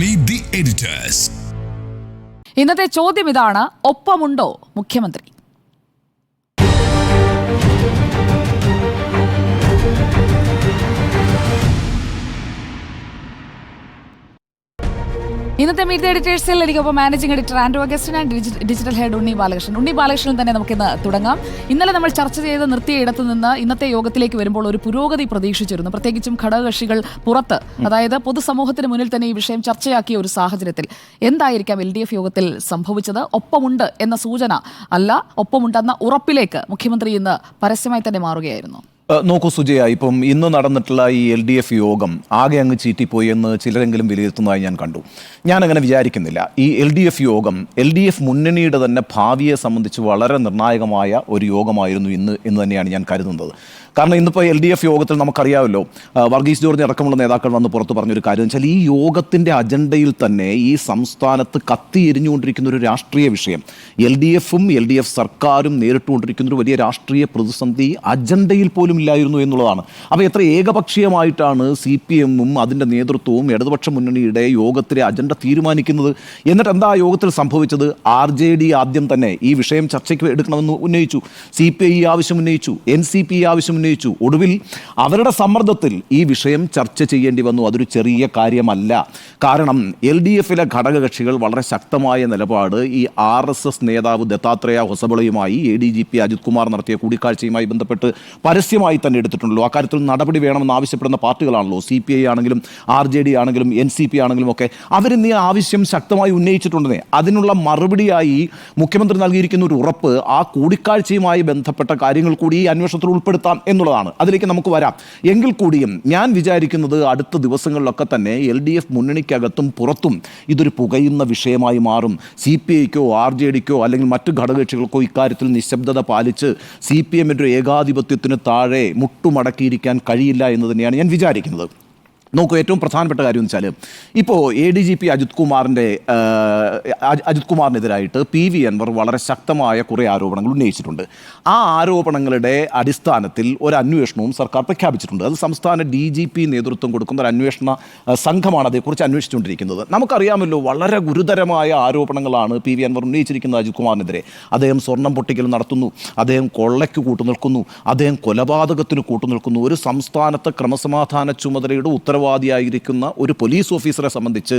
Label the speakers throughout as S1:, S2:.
S1: Meet the editors.
S2: ഇന്നത്തെ ചോദ്യം ഇതാണ്: ഒപ്പമുണ്ടോ മുഖ്യമന്ത്രി? ഇന്നത്തെ മീറ്റ് ദി എഡിറ്റേഴ്സിൽ എനിക്കൊപ്പം managing editor Andrew Augustine and digital head Unni Balakrishnan തന്നെ നമുക്കിന്ന് തുടങ്ങാം. ഇന്നലെ നമ്മൾ ചർച്ച ചെയ്ത് നിർത്തിയ ഇടത്തു നിന്ന് ഇന്നത്തെ യോഗത്തിലേക്ക് വരുമ്പോൾ ഒരു പുരോഗതി പ്രതീക്ഷിച്ചിരുന്നു. പ്രത്യേകിച്ചും ഘടകകക്ഷികൾ പുറത്ത്, അതായത് പൊതുസമൂഹത്തിന് മുന്നിൽ തന്നെ ഈ വിഷയം ചർച്ചയാക്കിയ ഒരു സാഹചര്യത്തിൽ എന്തായിരിക്കാം LDF യോഗത്തിൽ സംഭവിച്ചത്? ഒപ്പമുണ്ട് എന്ന സൂചന അല്ല, ഒപ്പമുണ്ടെന്ന ഉറപ്പിലേക്ക് മുഖ്യമന്ത്രി ഇന്ന് പരസ്യമായി തന്നെ മാറുകയായിരുന്നു.
S3: നോക്കൂ സുജയ, ഇപ്പം ഇന്ന് നടന്നിട്ടുള്ള ഈ LDF യോഗം ആകെ അങ്ങ് ചീറ്റിപ്പോയി എന്ന് ചിലരെങ്കിലും വിലയിരുത്തുന്നതായി ഞാൻ കണ്ടു. ഞാനങ്ങനെ വിചാരിക്കുന്നില്ല. ഈ LDF യോഗം LDF മുന്നണിയുടെ തന്നെ ഭാവിയെ സംബന്ധിച്ച് വളരെ നിർണായകമായ ഒരു യോഗമായിരുന്നു ഇന്ന് എന്ന് തന്നെയാണ് ഞാൻ കരുതുന്നത്. കാരണം ഇന്നിപ്പോൾ LDF യോഗത്തിൽ നമുക്കറിയാമല്ലോ, വർഗീസ് ജോർജ് അടക്കമുള്ള നേതാക്കൾ വന്ന് പുറത്ത് പറഞ്ഞൊരു കാര്യം വെച്ചാൽ, ഈ യോഗത്തിൻ്റെ അജണ്ടയിൽ തന്നെ ഈ സംസ്ഥാനത്ത് കത്തിയെരിഞ്ഞുകൊണ്ടിരിക്കുന്ന ഒരു രാഷ്ട്രീയ വിഷയം, LDFും LDF സർക്കാരും നേരിട്ടുകൊണ്ടിരിക്കുന്ന ഒരു വലിയ രാഷ്ട്രീയ പ്രതിസന്ധി അജണ്ടയിൽ പോലും ഇല്ലായിരുന്നു എന്നുള്ളതാണ്. അപ്പോൾ എത്ര ഏകപക്ഷീയമായിട്ടാണ് CPM-ഉം അതിൻ്റെ നേതൃത്വവും ഇടതുപക്ഷ മുന്നണിയുടെ യോഗത്തിലെ അജണ്ട തീരുമാനിക്കുന്നത്. എന്നിട്ട് എന്താ യോഗത്തിൽ സംഭവിച്ചത്? RJD ആദ്യം തന്നെ ഈ വിഷയം ചർച്ചയ്ക്ക് എടുക്കണമെന്ന് ഉന്നയിച്ചു, CPI ആവശ്യം ഉന്നയിച്ചു, NCP ആവശ്യം ഉന്നയിച്ചു. ഒടുവിൽ അവരുടെ സമ്മർദ്ദത്തിൽ ഈ വിഷയം ചർച്ച ചെയ്യേണ്ടി വന്നു. അതൊരു ചെറിയ കാര്യമല്ല. കാരണം LDFിലെ ഘടകകക്ഷികൾ വളരെ ശക്തമായ നിലപാട് ഈ RSS നേതാവ് ദത്താത്രേയ ഹൊസബളയുമായി ADGP അജിത് കുമാർ നടത്തിയ കൂടിക്കാഴ്ചയുമായി ബന്ധപ്പെട്ട് പരസ്യമായി തന്നെ എടുത്തിട്ടുണ്ടല്ലോ. അക്കാര്യത്തിൽ നടപടി വേണമെന്ന് ആവശ്യപ്പെടുന്ന പാർട്ടികളാണല്ലോ CPI ആണെങ്കിലും RJD ആണെങ്കിലും NCP ആണെങ്കിലും ഒക്കെ. അവരിന്ന് ഈ ആവശ്യം ശക്തമായി ഉന്നയിച്ചിട്ടുണ്ടെന്നേ. അതിനുള്ള മറുപടിയായി മുഖ്യമന്ത്രി നൽകിയിരിക്കുന്ന ഒരു ഉറപ്പ് ആ കൂടിക്കാഴ്ചയുമായി ബന്ധപ്പെട്ട കാര്യങ്ങൾ കൂടി ഈ അന്വേഷണത്തിൽ ഉൾപ്പെടുത്താം എന്നുള്ളതാണ്. അതിലേക്ക് നമുക്ക് വരാം. എങ്കിൽ കൂടിയും ഞാൻ വിചാരിക്കുന്നത് അടുത്ത ദിവസങ്ങളിലൊക്കെ തന്നെ LDF മുന്നണിക്കകത്തും പുറത്തും ഇതൊരു പുകയുന്ന വിഷയമായി മാറും. CPIക്കോ RJDക്കോ അല്ലെങ്കിൽ മറ്റു ഘടകകക്ഷികൾക്കോ ഇക്കാര്യത്തിൽ നിശബ്ദത പാലിച്ച് CPM-ന്റെ ഏകാധിപത്യത്തിന് താഴെ മുട്ടുമടക്കിയിരിക്കാൻ കഴിയില്ല എന്ന് തന്നെയാണ് ഞാൻ വിചാരിക്കുന്നത്. നോക്കൂ, ഏറ്റവും പ്രധാനപ്പെട്ട കാര്യം എന്ന് വെച്ചാൽ, ഇപ്പോൾ ADGP അജിത് കുമാറിനെതിരായിട്ട് PV അൻവർ വളരെ ശക്തമായ കുറേ ആരോപണങ്ങൾ ഉന്നയിച്ചിട്ടുണ്ട്. ആ ആരോപണങ്ങളുടെ അടിസ്ഥാനത്തിൽ ഒരു അന്വേഷണവും സർക്കാർ പ്രഖ്യാപിച്ചിട്ടുണ്ട്. അത് സംസ്ഥാന DGP നേതൃത്വം കൊടുക്കുന്ന ഒരു അന്വേഷണ സംഘമാണ് അതേക്കുറിച്ച് അന്വേഷിച്ചുകൊണ്ടിരിക്കുന്നത്. നമുക്കറിയാമല്ലോ, വളരെ ഗുരുതരമായ ആരോപണങ്ങളാണ് PV അൻവർ ഉന്നയിച്ചിരിക്കുന്നത് അജിത് കുമാറിനെതിരെ. അദ്ദേഹം സ്വർണം പൊട്ടിക്കൽ നടത്തുന്നു, അദ്ദേഹം കൊള്ളയ്ക്ക് കൂട്ടുനിൽക്കുന്നു, അദ്ദേഹം കൊലപാതകത്തിന് കൂട്ടുനിൽക്കുന്നു. ഒരു സംസ്ഥാനത്തെ ക്രമസമാധാന ചുമതലയുടെ ഉത്തരവാദിയായിരിക്കുന്ന ഒരു പോലീസ് ഓഫീസറെ സംബന്ധിച്ച്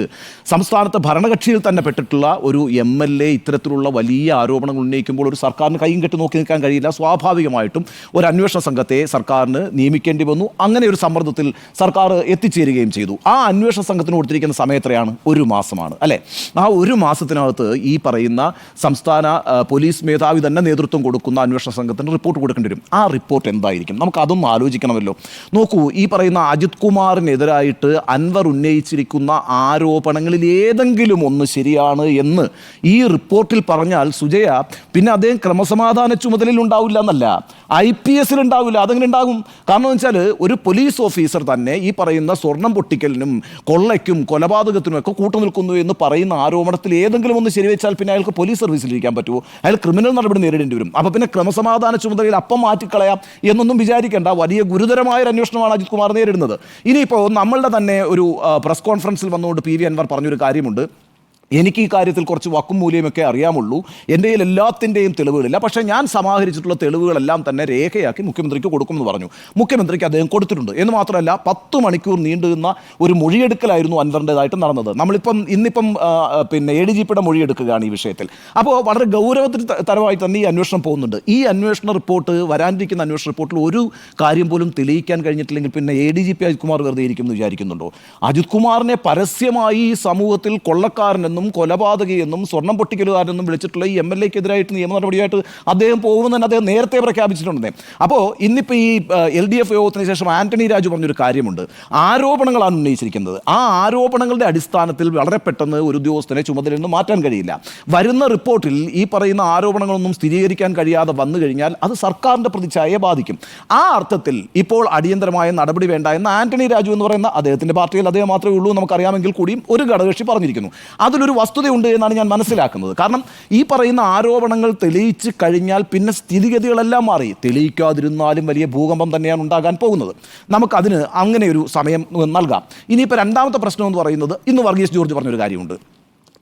S3: സംസ്ഥാനത്തെ ഭരണകക്ഷിയിൽ തന്നെ പെട്ടിട്ടുള്ള ഒരു MLA ഇത്തരത്തിലുള്ള വലിയ ആരോപണങ്ങൾ ഉന്നയിക്കുമ്പോൾ ഒരു സർക്കാരിന് കൈയും കെട്ടി നോക്കി നിൽക്കാൻ കഴിയില്ല. സ്വാഭാവികമായിട്ടും ഒരു അന്വേഷണ സംഘത്തെ സർക്കാരിന് നിയമിക്കേണ്ടി വന്നു. അങ്ങനെ ഒരു സമ്മർദ്ദത്തിൽ സർക്കാർ എത്തിച്ചേരുകയും ചെയ്തു. ആ അന്വേഷണ സംഘത്തിന് കൊടുത്തിരിക്കുന്ന സമയം എത്രയാണ്? 1 മാസമാണ് അല്ലേ? ആ 1 മാസത്തിനകത്ത് ഈ പറയുന്ന സംസ്ഥാന പോലീസ് മേധാവി തന്നെ നേതൃത്വം കൊടുക്കുന്ന അന്വേഷണ സംഘത്തിന് റിപ്പോർട്ട് കൊടുക്കേണ്ടി വരും. ആ റിപ്പോർട്ട് എന്തായിരിക്കും? നമുക്ക് അതൊന്നും ആലോചിക്കണമല്ലോ. നോക്കൂ, ഈ പറയുന്ന അജിത് കുമാറിനെതിരായിട്ട് അൻവർ ഉന്നയിച്ചിരിക്കുന്ന ആരോപണങ്ങളിൽ ഏതെങ്കിലും ഒന്ന് ശരിയാണ് എന്ന് ഈ റിപ്പോർട്ടിൽ പറഞ്ഞാൽ സുജയ, പിന്നെ അദ്ദേഹം ക്രമസമാധാന ചുമതലയിൽ ഉണ്ടാവില്ല എന്നല്ല, IPS-ൽ ഉണ്ടാവില്ല. അതെങ്ങനെ ഉണ്ടാകും? കാരണം എന്ന് വെച്ചാൽ, ഒരു പോലീസ് ഓഫീസർ തന്നെ ഈ പറയുന്ന സ്വർണം പൊട്ടിക്കലിനും കൊള്ളയ്ക്കും കൊലപാതകത്തിനും ഒക്കെ കൂട്ടുനിൽക്കുന്നു എന്ന് പറയുന്ന ആരോപണത്തിൽ ഏതെങ്കിലും ഒന്ന് ശരിവെച്ചാൽ പിന്നെ അയാൾക്ക് പോലീസ് സർവീസിലിരിക്കാൻ പറ്റുമോ? അയാൾ ക്രിമിനൽ നടപടി നേരിടേണ്ടി വരും. അപ്പോൾ പിന്നെ ക്രമസമാധാന ചുമതലയിൽ അപ്പം മാറ്റിക്കളയാം എന്നൊന്നും വിചാരിക്കേണ്ട. വലിയ ഗുരുതരമായൊരു അന്വേഷണമാണ് അജിത് കുമാർ നേരിടുന്നത്. ഇനിയിപ്പോൾ നമ്മളുടെ തന്നെ ഒരു പ്രസ് കോൺഫറൻസിൽ വന്നുകൊണ്ട് PV അൻവർ പറഞ്ഞൊരു കാര്യമുണ്ട്. എനിക്ക് ഈ കാര്യത്തിൽ കുറച്ച് വക്കും മൂല്യമൊക്കെ അറിയാമുള്ളൂ, എൻ്റെ കയ്യിൽ എല്ലാത്തിൻ്റെയും തെളിവുകളില്ല, പക്ഷേ ഞാൻ സമാഹരിച്ചിട്ടുള്ള തെളിവുകളെല്ലാം തന്നെ രേഖയാക്കി മുഖ്യമന്ത്രിക്ക് കൊടുക്കുമെന്ന് പറഞ്ഞു. മുഖ്യമന്ത്രിക്ക് അദ്ദേഹം കൊടുത്തിട്ടുണ്ട്. എന്ന് മാത്രമല്ല, 10 മണിക്കൂർ നീണ്ടുനിന്ന ഒരു മൊഴിയെടുക്കലായിരുന്നു അൻവറിൻ്റെതായിട്ട് നടന്നത്. ഇന്നിപ്പം പിന്നെ ADGPയുടെ മൊഴിയെടുക്കുകയാണ് ഈ വിഷയത്തിൽ. അപ്പോൾ വളരെ ഗൗരവതരമായി തന്നെ ഈ അന്വേഷണം പോകുന്നുണ്ട്. ഈ അന്വേഷണ റിപ്പോർട്ട്, വരാനിരിക്കുന്ന അന്വേഷണ റിപ്പോർട്ടിൽ ഒരു കാര്യം പോലും തെളിയിക്കാൻ കഴിഞ്ഞിട്ടില്ലെങ്കിൽ പിന്നെ ADGP അജിത് കുമാർ വെറുതെ ഇരിക്കുമെന്ന് വിചാരിക്കുന്നുണ്ടോ? അജിത് കുമാറിനെ പരസ്യമായി സമൂഹത്തിൽ കൊള്ളക്കാരനെന്നും കൊലപാതകയെന്നും സ്വർണം പൊട്ടിക്കലുകാരെന്നും വിളിച്ചിട്ടുള്ള ഈ MLA-ക്കെതിരായിട്ട് നിയമ നടപടിയായിട്ട് അദ്ദേഹം പോകുമെന്ന് തന്നെ അദ്ദേഹം നേരത്തെ പ്രഖ്യാപിച്ചിട്ടുണ്ടെന്നേ. അപ്പോൾ ഇന്നിപ്പോൾ ഈ LDF യോഗത്തിന് ശേഷം ആന്റണി രാജു പറഞ്ഞൊരു കാര്യമുണ്ട്. ആരോപണങ്ങളാണ് ഉന്നയിച്ചിരിക്കുന്നത്. ആ ആരോപണങ്ങളുടെ അടിസ്ഥാനത്തിൽ വളരെ പെട്ടെന്ന് ഒരു ഉദ്യോഗസ്ഥനെ ചുമതലയിൽ നിന്ന് മാറ്റാൻ കഴിയില്ല. വരുന്ന റിപ്പോർട്ടിൽ ഈ പറയുന്ന ആരോപണങ്ങളൊന്നും സ്ഥിരീകരിക്കാൻ കഴിയാതെ വന്നു കഴിഞ്ഞാൽ അത് സർക്കാരിൻ്റെ പ്രതിച്ഛായയെ ബാധിക്കും. ആ അർത്ഥത്തിൽ ഇപ്പോൾ അടിയന്തരമായ നടപടി വേണ്ട എന്ന് ആന്റണി രാജു എന്ന് പറയുന്ന അദ്ദേഹത്തിൻ്റെ പാർട്ടിയിൽ അദ്ദേഹം മാത്രമേ ഉള്ളൂ നമുക്കറിയാമെങ്കിൽ കൂടിയും ഒരു ഘടകകക്ഷി പറഞ്ഞിരിക്കുന്നു. അതിൽ അതിലൊരു വസ്തുതയുണ്ട് എന്നാണ് ഞാൻ മനസ്സിലാക്കുന്നത്. കാരണം ഈ പറയുന്ന ആരോപണങ്ങൾ തെളിയിച്ച് കഴിഞ്ഞാൽ പിന്നെ സ്ഥിതിഗതികളെല്ലാം മാറി. തെളിയിക്കാതിരുന്നാലും വലിയ ഭൂകമ്പം തന്നെയാണ് ഉണ്ടാകാൻ പോകുന്നത്. നമുക്കതിന് അങ്ങനെ ഒരു സമയം നൽകാം. ഇനിയിപ്പോൾ രണ്ടാമത്തെ പ്രശ്നം എന്ന് പറയുന്നത്, ഇന്ന് വർഗീസ് ജോർജ് പറഞ്ഞൊരു കാര്യമുണ്ട്.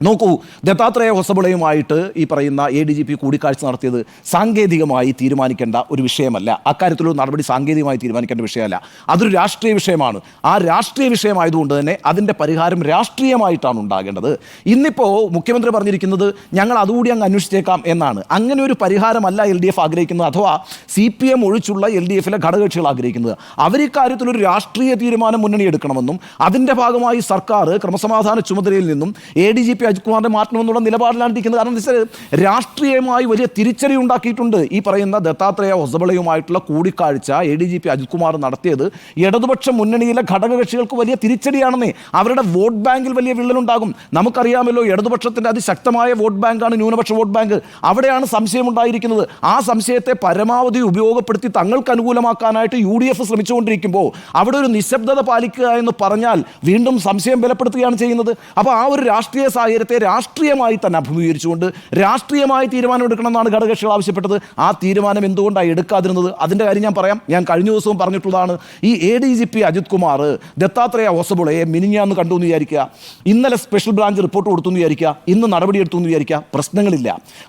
S3: നോക്കൂ, ദത്താത്രേയ ഹൊസബളയുമായിട്ട് ഈ പറയുന്ന ADGP കൂടിക്കാഴ്ച നടത്തിയത് സാങ്കേതികമായി തീരുമാനിക്കേണ്ട ഒരു വിഷയമല്ല. അക്കാര്യത്തിലൊരു നടപടി സാങ്കേതികമായി തീരുമാനിക്കേണ്ട വിഷയമല്ല, അതൊരു രാഷ്ട്രീയ വിഷയമാണ്. ആ രാഷ്ട്രീയ വിഷയമായതുകൊണ്ട് തന്നെ അതിൻ്റെ പരിഹാരം രാഷ്ട്രീയമായിട്ടാണ് ഉണ്ടാകേണ്ടത്. ഇന്നിപ്പോൾ മുഖ്യമന്ത്രി പറഞ്ഞിരിക്കുന്നത് ഞങ്ങൾ അതുകൂടി അങ്ങ് അന്വേഷിച്ചേക്കാം എന്നാണ്. അങ്ങനെ ഒരു പരിഹാരമല്ല LDF ആഗ്രഹിക്കുന്നത്, അഥവാ CPM ഒഴിച്ചുള്ള LDFിലെ ഘടകകക്ഷികൾ ആഗ്രഹിക്കുന്നത്. അവരിക്കാര്യത്തിലൊരു രാഷ്ട്രീയ തീരുമാനം മുന്നണി എടുക്കണമെന്നും അതിൻ്റെ ഭാഗമായി സർക്കാർ ക്രമസമാധാന ചുമതലയിൽ നിന്നും ADGP അജിത് കുമാറിനെ മാറ്റണമെന്നുള്ള നിലപാടിലാണ് ഇരിക്കുന്നത്. കാരണം എന്താ വെച്ചാൽ രാഷ്ട്രീയമായി വലിയ തിരിച്ചടി ഉണ്ടാക്കിയിട്ടുണ്ട്. ഈ പറയുന്ന ദത്താത്രേയ ഹൊസബളയുമായിട്ടുള്ള കൂടിക്കാഴ്ച ADGP അജിത് കുമാർ നടത്തിയത് ഇടതുപക്ഷ മുന്നണിയിലെ ഘടകകക്ഷികൾക്ക് വലിയ തിരിച്ചടിയാണെന്നേ. അവരുടെ വോട്ട് ബാങ്കിൽ വലിയ വിള്ളലുണ്ടാകും. നമുക്കറിയാമല്ലോ, ഇടതുപക്ഷത്തിൻ്റെ അതിശക്തമായ വോട്ട് ബാങ്കാണ് ന്യൂനപക്ഷ വോട്ട് ബാങ്ക്. അവിടെയാണ് സംശയം ഉണ്ടായിരിക്കുന്നത്. ആ സംശയത്തെ പരമാവധി ഉപയോഗപ്പെടുത്തി തങ്ങൾക്ക് അനുകൂലമാക്കാനായിട്ട് UDF ശ്രമിച്ചുകൊണ്ടിരിക്കുമ്പോൾ അവിടെ ഒരു നിശബ്ദത പാലിക്കുക എന്ന് പറഞ്ഞാൽ വീണ്ടും സംശയം ബലപ്പെടുത്തുകയാണ് ചെയ്യുന്നത്. അപ്പോൾ ആ ഒരു രാഷ്ട്രീയ സാഹചര്യത്തെ രാഷ്ട്രീയമായി തന്നെ അഭിമുഖീകരിച്ചുകൊണ്ട് രാഷ്ട്രീയമായി തീരുമാനം എടുക്കണമെന്നാണ് ഘടകകക്ഷികൾ ആവശ്യപ്പെട്ടത്. ആ തീരുമാനം എന്തുകൊണ്ടാണ് എടുക്കാതിരുന്നത്? അതിൻ്റെ കാര്യം ഞാൻ പറയാം. ഞാൻ കഴിഞ്ഞ ദിവസവും പറഞ്ഞിട്ടുള്ളതാണ്. ഈ ADGP അജിത് കുമാർ ദത്താത്രേയ ഹൊസബളയെ മിനിഞ്ഞാന്ന് കണ്ടു എന്ന് വിചാരിക്കുക, ഇന്നലെ സ്പെഷ്യൽ ബ്രാഞ്ച് റിപ്പോർട്ട് കൊടുത്തു എന്ന് വിചാരിക്കുക, ഇന്ന് നടപടിയെടുത്തു എന്ന് വിചാരിക്കുക, പ്രശ്നങ്ങളില്ല.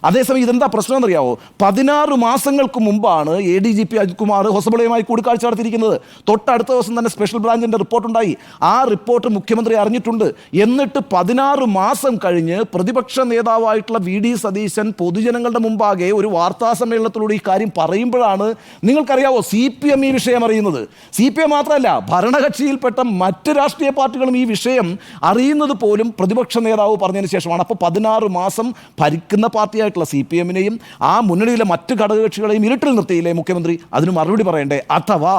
S3: അതേസമയം ഇതെന്താ പ്രശ്നം എന്നറിയാവോ? 16 മാസങ്ങൾക്ക് മുമ്പാണ് ADGP അജിത് കുമാർ ഹൊസബളയുമായി കൂടിക്കാഴ്ച നടത്തിയിരിക്കുന്നത്. തൊട്ടടുത്ത ദിവസം തന്നെ സ്പെഷ്യൽ ബ്രാഞ്ചിൻ്റെ റിപ്പോർട്ടുണ്ടായി. ആ റിപ്പോർട്ട് മുഖ്യമന്ത്രി അറിഞ്ഞിട്ടുണ്ട്. എന്നിട്ട് 16 മാസം കഴിഞ്ഞ് പ്രതിപക്ഷ നേതാവായിട്ടുള്ള VD സതീശൻ പൊതുജനങ്ങളുടെ മുമ്പാകെ ഒരു വാർത്താ സമ്മേളനത്തിലൂടെ ഈ കാര്യം പറയുമ്പോഴാണ് നിങ്ങൾക്കറിയാവോ CPM ഈ വിഷയം അറിയുന്നത്. CPM മാത്രമല്ല, ഭരണകക്ഷിയിൽപ്പെട്ട മറ്റ് രാഷ്ട്രീയ പാർട്ടികളും ഈ വിഷയം അറിയുന്നത് പോലും പ്രതിപക്ഷ നേതാവ് പറഞ്ഞതിന് ശേഷമാണ്. അപ്പോൾ 16 മാസം ഭരിക്കുന്ന പാർട്ടിയായിട്ടുള്ള CPMനെയും ആ മുന്നണിയിലെ മറ്റ് ഘടകകക്ഷികളെയും ഇരുട്ടിൽ നിർത്തിയില്ലേ മുഖ്യമന്ത്രി? അതിന് മറുപടി പറയണ്ടേ? അഥവാ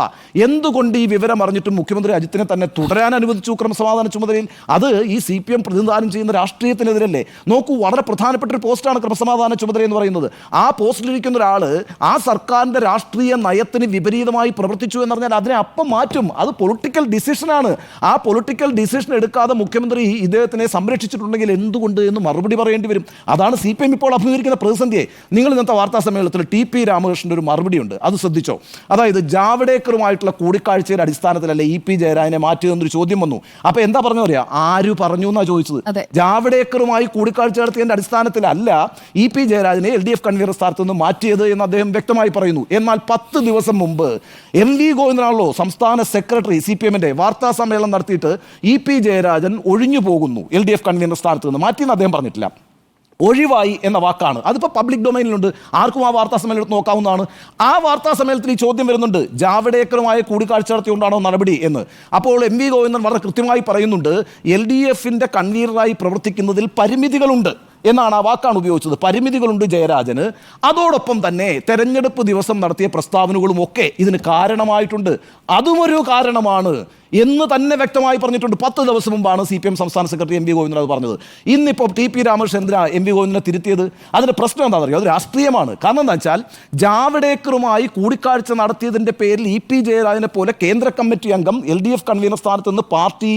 S3: എന്തുകൊണ്ട് ഈ വിവരം അറിഞ്ഞിട്ടും മുഖ്യമന്ത്രി അജിത്തിനെ തന്നെ തുടരാൻ അനുവദിച്ചു ക്രമസമാധാന ചുമതലയിൽ? അത് ഈ CPM പ്രതിനിധാനം ചെയ്യുന്ന രാഷ്ട്രീയത്തിനെതിരല്ലേ? നോക്കൂ, വളരെ പ്രധാനപ്പെട്ട ഒരു പോസ്റ്റാണ് ക്രമസമാധാന ചുമതല എന്ന് പറയുന്നത്. ആ പോസ്റ്റിലിരിക്കുന്ന ഒരാൾ ആ സർക്കാരിൻ്റെ രാഷ്ട്രീയ നയത്തിന് വിപരീതമായി പ്രവർത്തിച്ചു എന്ന് പറഞ്ഞാൽ അതിനെ അപ്പം മാറ്റും. അത് പൊളിറ്റിക്കൽ ഡിസിഷനാണ്. ആ പൊളിറ്റിക്കൽ ഡിസിഷൻ എടുക്കാതെ മുഖ്യമന്ത്രി ഇദ്ദേഹത്തിനെ സംരക്ഷിച്ചിട്ടുണ്ടെങ്കിൽ എന്തുകൊണ്ട് എന്ന് മറുപടി പറയേണ്ടി വരും. അതാണ് CPM ഇപ്പോൾ അഭിമുഖീകരിക്കുന്ന പ്രതിസന്ധിയെ. നിങ്ങൾ ഇന്നത്തെ വാർത്താ സമ്മേളനത്തിൽ TP രാമകൃഷ്ണൻ്റെ ഒരു മറുപടിയുണ്ട്, അത് ശ്രദ്ധിച്ചോ? അതായത് ജാവ്ദേക്കറുമായിട്ടുള്ള കൂടിക്കാഴ്ചയുടെ അടിസ്ഥാനത്തിലല്ലേ EP ജയരാജനെ മാറ്റിയതെന്നൊരു ചോദ്യം വന്നു. അപ്പോൾ എന്താ പറഞ്ഞു പറയാ? ആര് പറഞ്ഞു എന്നാണ് ചോദിച്ചത്. ജാവ്ദേക്കറുമായി കൂടിക്കാഴ്ച നടത്തിയതിൻ്റെ അടിസ്ഥാനത്തിലല്ല EP ജയരാജനെ LDF കൺവീനർ സ്ഥാനത്ത് നിന്ന് മാറ്റിയത് എന്ന് അദ്ദേഹം വ്യക്തമായി പറയുന്നു. എന്നാൽ 10 ദിവസം മുമ്പ് MV ഗോവിന്ദനാണല്ലോ സംസ്ഥാന സെക്രട്ടറി CPMൻ്റെ വാർത്താ സമ്മേളനം നടത്തിയിട്ട് EP ജയരാജൻ ഒഴിഞ്ഞു പോകുന്നു LDF കൺവീനർ സ്ഥാനത്ത് നിന്ന്, മാറ്റിയെന്ന് അദ്ദേഹം പറഞ്ഞിട്ടില്ല. ഒഴിവായി എന്ന വാക്കാണ്. അതിപ്പോൾ പബ്ലിക് ഡൊമൈനിലുണ്ട്, ആർക്കും ആ വാർത്താ സമ്മേളനം നോക്കാവുന്നതാണ്. ആ വാർത്താ സമ്മേളനത്തിൽ ഈ ചോദ്യം വരുന്നുണ്ട്, ജാവ്ദേക്കറുമായി കൂടിക്കാഴ്ച നടത്തിയുകൊണ്ടാണോ നടപടി എന്ന്. അപ്പോൾ MV ഗോവിന്ദൻ വളരെ കൃത്യമായി പറയുന്നുണ്ട്, LDFിൻ്റെ കൺവീനറായി പ്രവർത്തിക്കുന്നതിൽ പരിമിതികളുണ്ട് എന്നാണ്, ആ വാക്കാണ് ഉപയോഗിച്ചത്. പരിമിതികളുണ്ട് ജയരാജന്. അതോടൊപ്പം തന്നെ തെരഞ്ഞെടുപ്പ് ദിവസം നടത്തിയ പ്രസ്താവനകളും ഒക്കെ ഇതിന് കാരണമായിട്ടുണ്ട്. അതുമൊരു കാരണമാണ് എന്ന് തന്നെ വ്യക്തമായി പറഞ്ഞിട്ടുണ്ട്. 10 ദിവസം മുമ്പാണ് CPM സംസ്ഥാന സെക്രട്ടറി MV ഗോവിന്ദൻ അത് പറഞ്ഞത്. ഇന്നിപ്പോൾ TP രാമകൃഷ്ണൻ എന്തിനാ MV ഗോവിന്ദനെ തിരുത്തിയത്? അതിൻ്റെ പ്രശ്നം എന്താണെന്ന് അറിയാം, അത് രാഷ്ട്രീയമാണ്. കാരണം എന്താ വെച്ചാൽ ജാവ്ദേക്കറുമായി കൂടിക്കാഴ്ച നടത്തിയതിൻ്റെ പേരിൽ EP ജയരാജനെ പോലെ കേന്ദ്ര കമ്മിറ്റി അംഗം LDF കൺവീനർ സ്ഥാനത്ത് നിന്ന് പാർട്ടി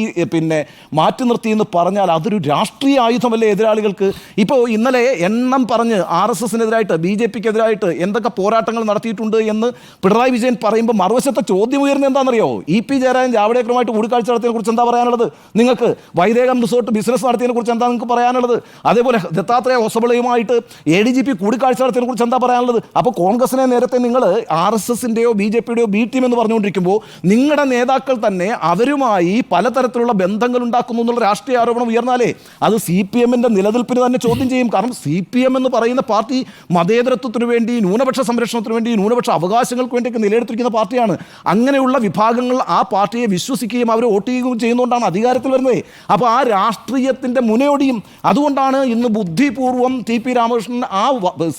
S3: മാറ്റി നിർത്തി എന്ന് പറഞ്ഞാൽ അതൊരു രാഷ്ട്രീയ ആയുധമല്ലേ എതിരാളികൾക്ക്? ഇപ്പോൾ ഇന്നലെ എണ്ണം പറഞ്ഞ് RSSനെതിരായിട്ട് BJPക്കെതിരായിട്ട് എന്തൊക്കെ പോരാട്ടങ്ങൾ നടത്തിയിട്ടുണ്ട് എന്ന് പിണറായി വിജയൻ പറയുമ്പോൾ മറുവശത്തെ ചോദ്യം ഉയർന്നത് എന്താണെന്നറിയോ? EP ജയരാജൻ ജാവ്ദേക്കറുമായിട്ട് കൂടിക്കാഴ്ച നടത്തിയതിനെ കുറിച്ച് എന്താ പറയാനുള്ളത് നിങ്ങൾക്ക്? വൈദേകം റിസോർട്ട് ബിസിനസ് നടത്തിയതിനെ കുറിച്ച് എന്താ നിങ്ങൾക്ക് പറയാനുള്ളത്? അതേപോലെ ദത്താത്രേയ ഹൊസബളയുമായിട്ട് ADGP കൂടിക്കാഴ്ച നടത്തിയതിനെ കുറിച്ച് എന്താ പറയാനുള്ളത്? അപ്പോൾ കോൺഗ്രസിനെ നേരത്തെ നിങ്ങൾ RSSൻ്റെയോ BJPയുടെയോ B ടീം എന്ന് പറഞ്ഞുകൊണ്ടിരിക്കുമ്പോൾ നിങ്ങളുടെ നേതാക്കൾ തന്നെ അവരുമായി പലതരത്തിലുള്ള ബന്ധങ്ങൾ ഉണ്ടാക്കുന്നു എന്നുള്ള രാഷ്ട്രീയ ആരോപണം ഉയർന്നാലേ അത് CPMൻ്റെ നിലനിൽപ്പിന് തന്നെ ചോദ്യം ചെയ്യും. കാരണം CPM എന്ന് പറയുന്ന പാർട്ടി മതേതരത്വത്തിന് വേണ്ടി, ന്യൂനപക്ഷ സംരക്ഷണത്തിന് വേണ്ടി, ന്യൂനപക്ഷ അവകാശങ്ങൾക്ക് വേണ്ടിയൊക്കെ നിലയെടുത്തിരിക്കുന്ന പാർട്ടിയാണ്. അങ്ങനെയുള്ള വിഭാഗങ്ങൾ ആ പാർട്ടിയെ വിശ്വസിക്കുകയും അവർ വോട്ട് ചെയ്യുകയും ചെയ്യുന്നതുകൊണ്ടാണ് അധികാരത്തിൽ വരുന്നത്. അപ്പോൾ ആ രാഷ്ട്രീയത്തിൻ്റെ മുനയൊടിയും. അതുകൊണ്ടാണ് ഇന്ന് ബുദ്ധിപൂർവ്വം TP രാമകൃഷ്ണൻ ആ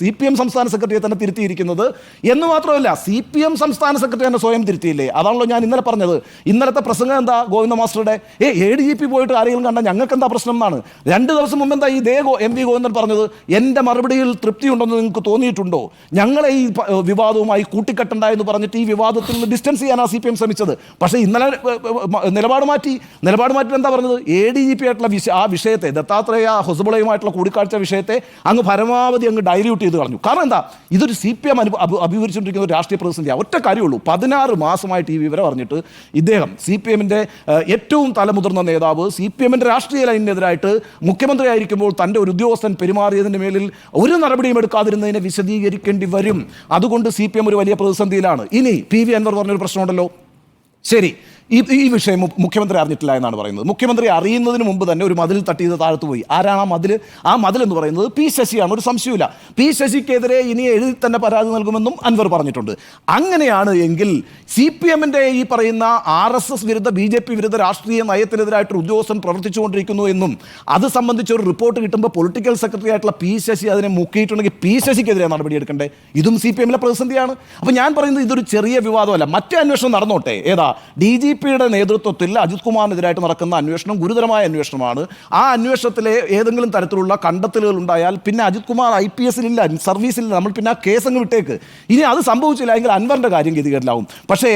S3: CPM സംസ്ഥാന സെക്രട്ടറിയെ തന്നെ തിരുത്തിയിരിക്കുന്നത്. എന്ന് മാത്രമല്ല, CPM സംസ്ഥാന സെക്രട്ടറി തന്നെ സ്വയം തിരുത്തിയില്ലേ? അതാണല്ലോ ഞാൻ ഇന്നലെ പറഞ്ഞത്. ഇന്നലത്തെ പ്രസംഗം എന്താ ഗോവിന്ദ മാസ്റ്ററുടെ? ADGP പോയിട്ട് ആരെങ്കിലും കണ്ടാൽ ഞങ്ങൾക്ക് എന്താ പ്രശ്നം എന്നാണ്. 2 ദിവസം മുമ്പ് എന്താ ഇതേ MV ഗോവിന്ദൻ പറഞ്ഞത്? എൻ്റെ മറുപടിയിൽ തൃപ്തിയുണ്ടെന്ന് നിങ്ങൾക്ക് തോന്നിയിട്ടുണ്ടോ? ഞങ്ങളെ ഈ വിവാദവുമായി കൂട്ടിക്കെട്ടണ്ട എന്ന് പറഞ്ഞിട്ട് ഈ വിവാദത്തിൽ നിന്ന് ഡിസ്റ്റൻസ് ചെയ്യാനാണ് CPM ശ്രമിച്ചത്. പക്ഷേ ഇന്നലെ നിലപാട് മാറ്റിയിട്ട് എന്താ പറഞ്ഞത്? ADGP ആയിട്ടുള്ള ആ വിഷയത്തെ, ദത്താത്രേയ ഹൊസബുളയുമായിട്ടുള്ള കൂടിക്കാഴ്ച വിഷയത്തെ അങ്ങ് പരമാവധി അങ്ങ് ഡൈല്യൂട്ട് ചെയ്ത് കളഞ്ഞു. കാരണം എന്താ? ഇതൊരു CPM അഭിമുഖീകരിച്ചുകൊണ്ടിരിക്കുന്ന ഒരു രാഷ്ട്രീയ പ്രതിസന്ധിയാണ്. ഒറ്റ കാര്യമുള്ളൂ, 16 മാസമായിട്ട് ഈ വിവരം അറിഞ്ഞിട്ട് ഇദ്ദേഹം CPMന്റെ ഏറ്റവും തലമുതിർന്ന നേതാവ് CPMന്റെ രാഷ്ട്രീയ ലൈനിനെതിരായിട്ട് മുഖ്യമന്ത്രി ആയിരിക്കുമ്പോൾ തൻ്റെ ഒരു ഉദ്യോഗസ്ഥൻ പെരുമാറിയതിൻ്റെ മേലിൽ ഒരു നടപടിയും എടുക്കാതിരുന്നതിനെ വിശദീകരിക്കേണ്ടി വരും. അതുകൊണ്ട് CPM ഒരു വലിയ പ്രതിസന്ധിയിലാണ്. ഇനി PV അൻവർ പറഞ്ഞൊരു പ്രശ്നമുണ്ടല്ലോ. ശരി, ഈ വിഷയം മുഖ്യമന്ത്രി അറിഞ്ഞിട്ടില്ല എന്നാണ് പറയുന്നത്. മുഖ്യമന്ത്രി അറിയുന്നതിന് മുമ്പ് തന്നെ ഒരു മതിൽ തട്ടിയത് താഴത്ത് പോയി. ആരാണ് ആ മതിൽ എന്ന് പറയുന്നത്? P. ശശിയാണ്. ഒരു സംശയമില്ല. P. ശശിക്കെതിരെ ഇനി എഴുതി തന്നെ പരാതി നൽകുമെന്നും അൻവർ പറഞ്ഞിട്ടുണ്ട്. അങ്ങനെയാണ് എങ്കിൽ CPMന്റെ ഈ പറയുന്ന RSS വിരുദ്ധ BJP വിരുദ്ധ രാഷ്ട്രീയ നയത്തിനെതിരായിട്ട് ഉദ്യോഗസ്ഥൻ പ്രവർത്തിച്ചുകൊണ്ടിരിക്കുന്നു എന്നും അത് സംബന്ധിച്ച് ഒരു റിപ്പോർട്ട് കിട്ടുമ്പോൾ പൊളിറ്റിക്കൽ സെക്രട്ടറി ആയിട്ടുള്ള P. ശശി അതിനെ മുക്കിയിട്ടുണ്ടെങ്കിൽ P. ശശിക്കെതിരെ നടപടിയെടുക്കണ്ടേ? ഇതും CPMലെ പ്രതിസന്ധിയാണ്. അപ്പോൾ ഞാൻ പറയുന്നത് ഇതൊരു ചെറിയ വിവാദമല്ല. മറ്റേ അന്വേഷണം നടന്നോട്ടെ. ഏതാ? DGPയുടെ നേതൃത്വത്തിൽ അജിത് കുമാറിനെതിരായിട്ട് നടക്കുന്ന അന്വേഷണം ഗുരുതരമായ അന്വേഷണമാണ്. ആ അന്വേഷണത്തിലെ ഏതെങ്കിലും തരത്തിലുള്ള കണ്ടെത്തലുകൾ ഉണ്ടായാൽ പിന്നെ അജിത് കുമാർ IPSലില്ല, സർവീസിലില്ല, നമ്മൾ പിന്നെ ആ കേസ് അങ്ങ് വിട്ടേക്ക്. ഇനി അത് സംഭവിച്ചില്ല എങ്കിൽ അൻവറിൻ്റെ കാര്യം ഗതികേടിലാവും. പക്ഷേ